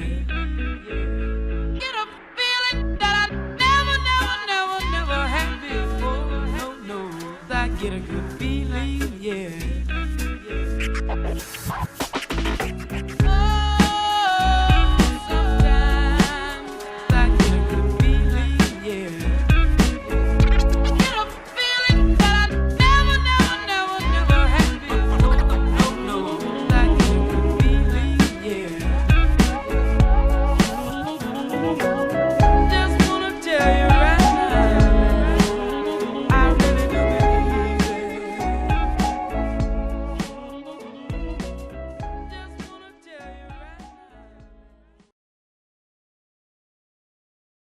Get a feeling that I never had before. No, I get a good feeling, yeah.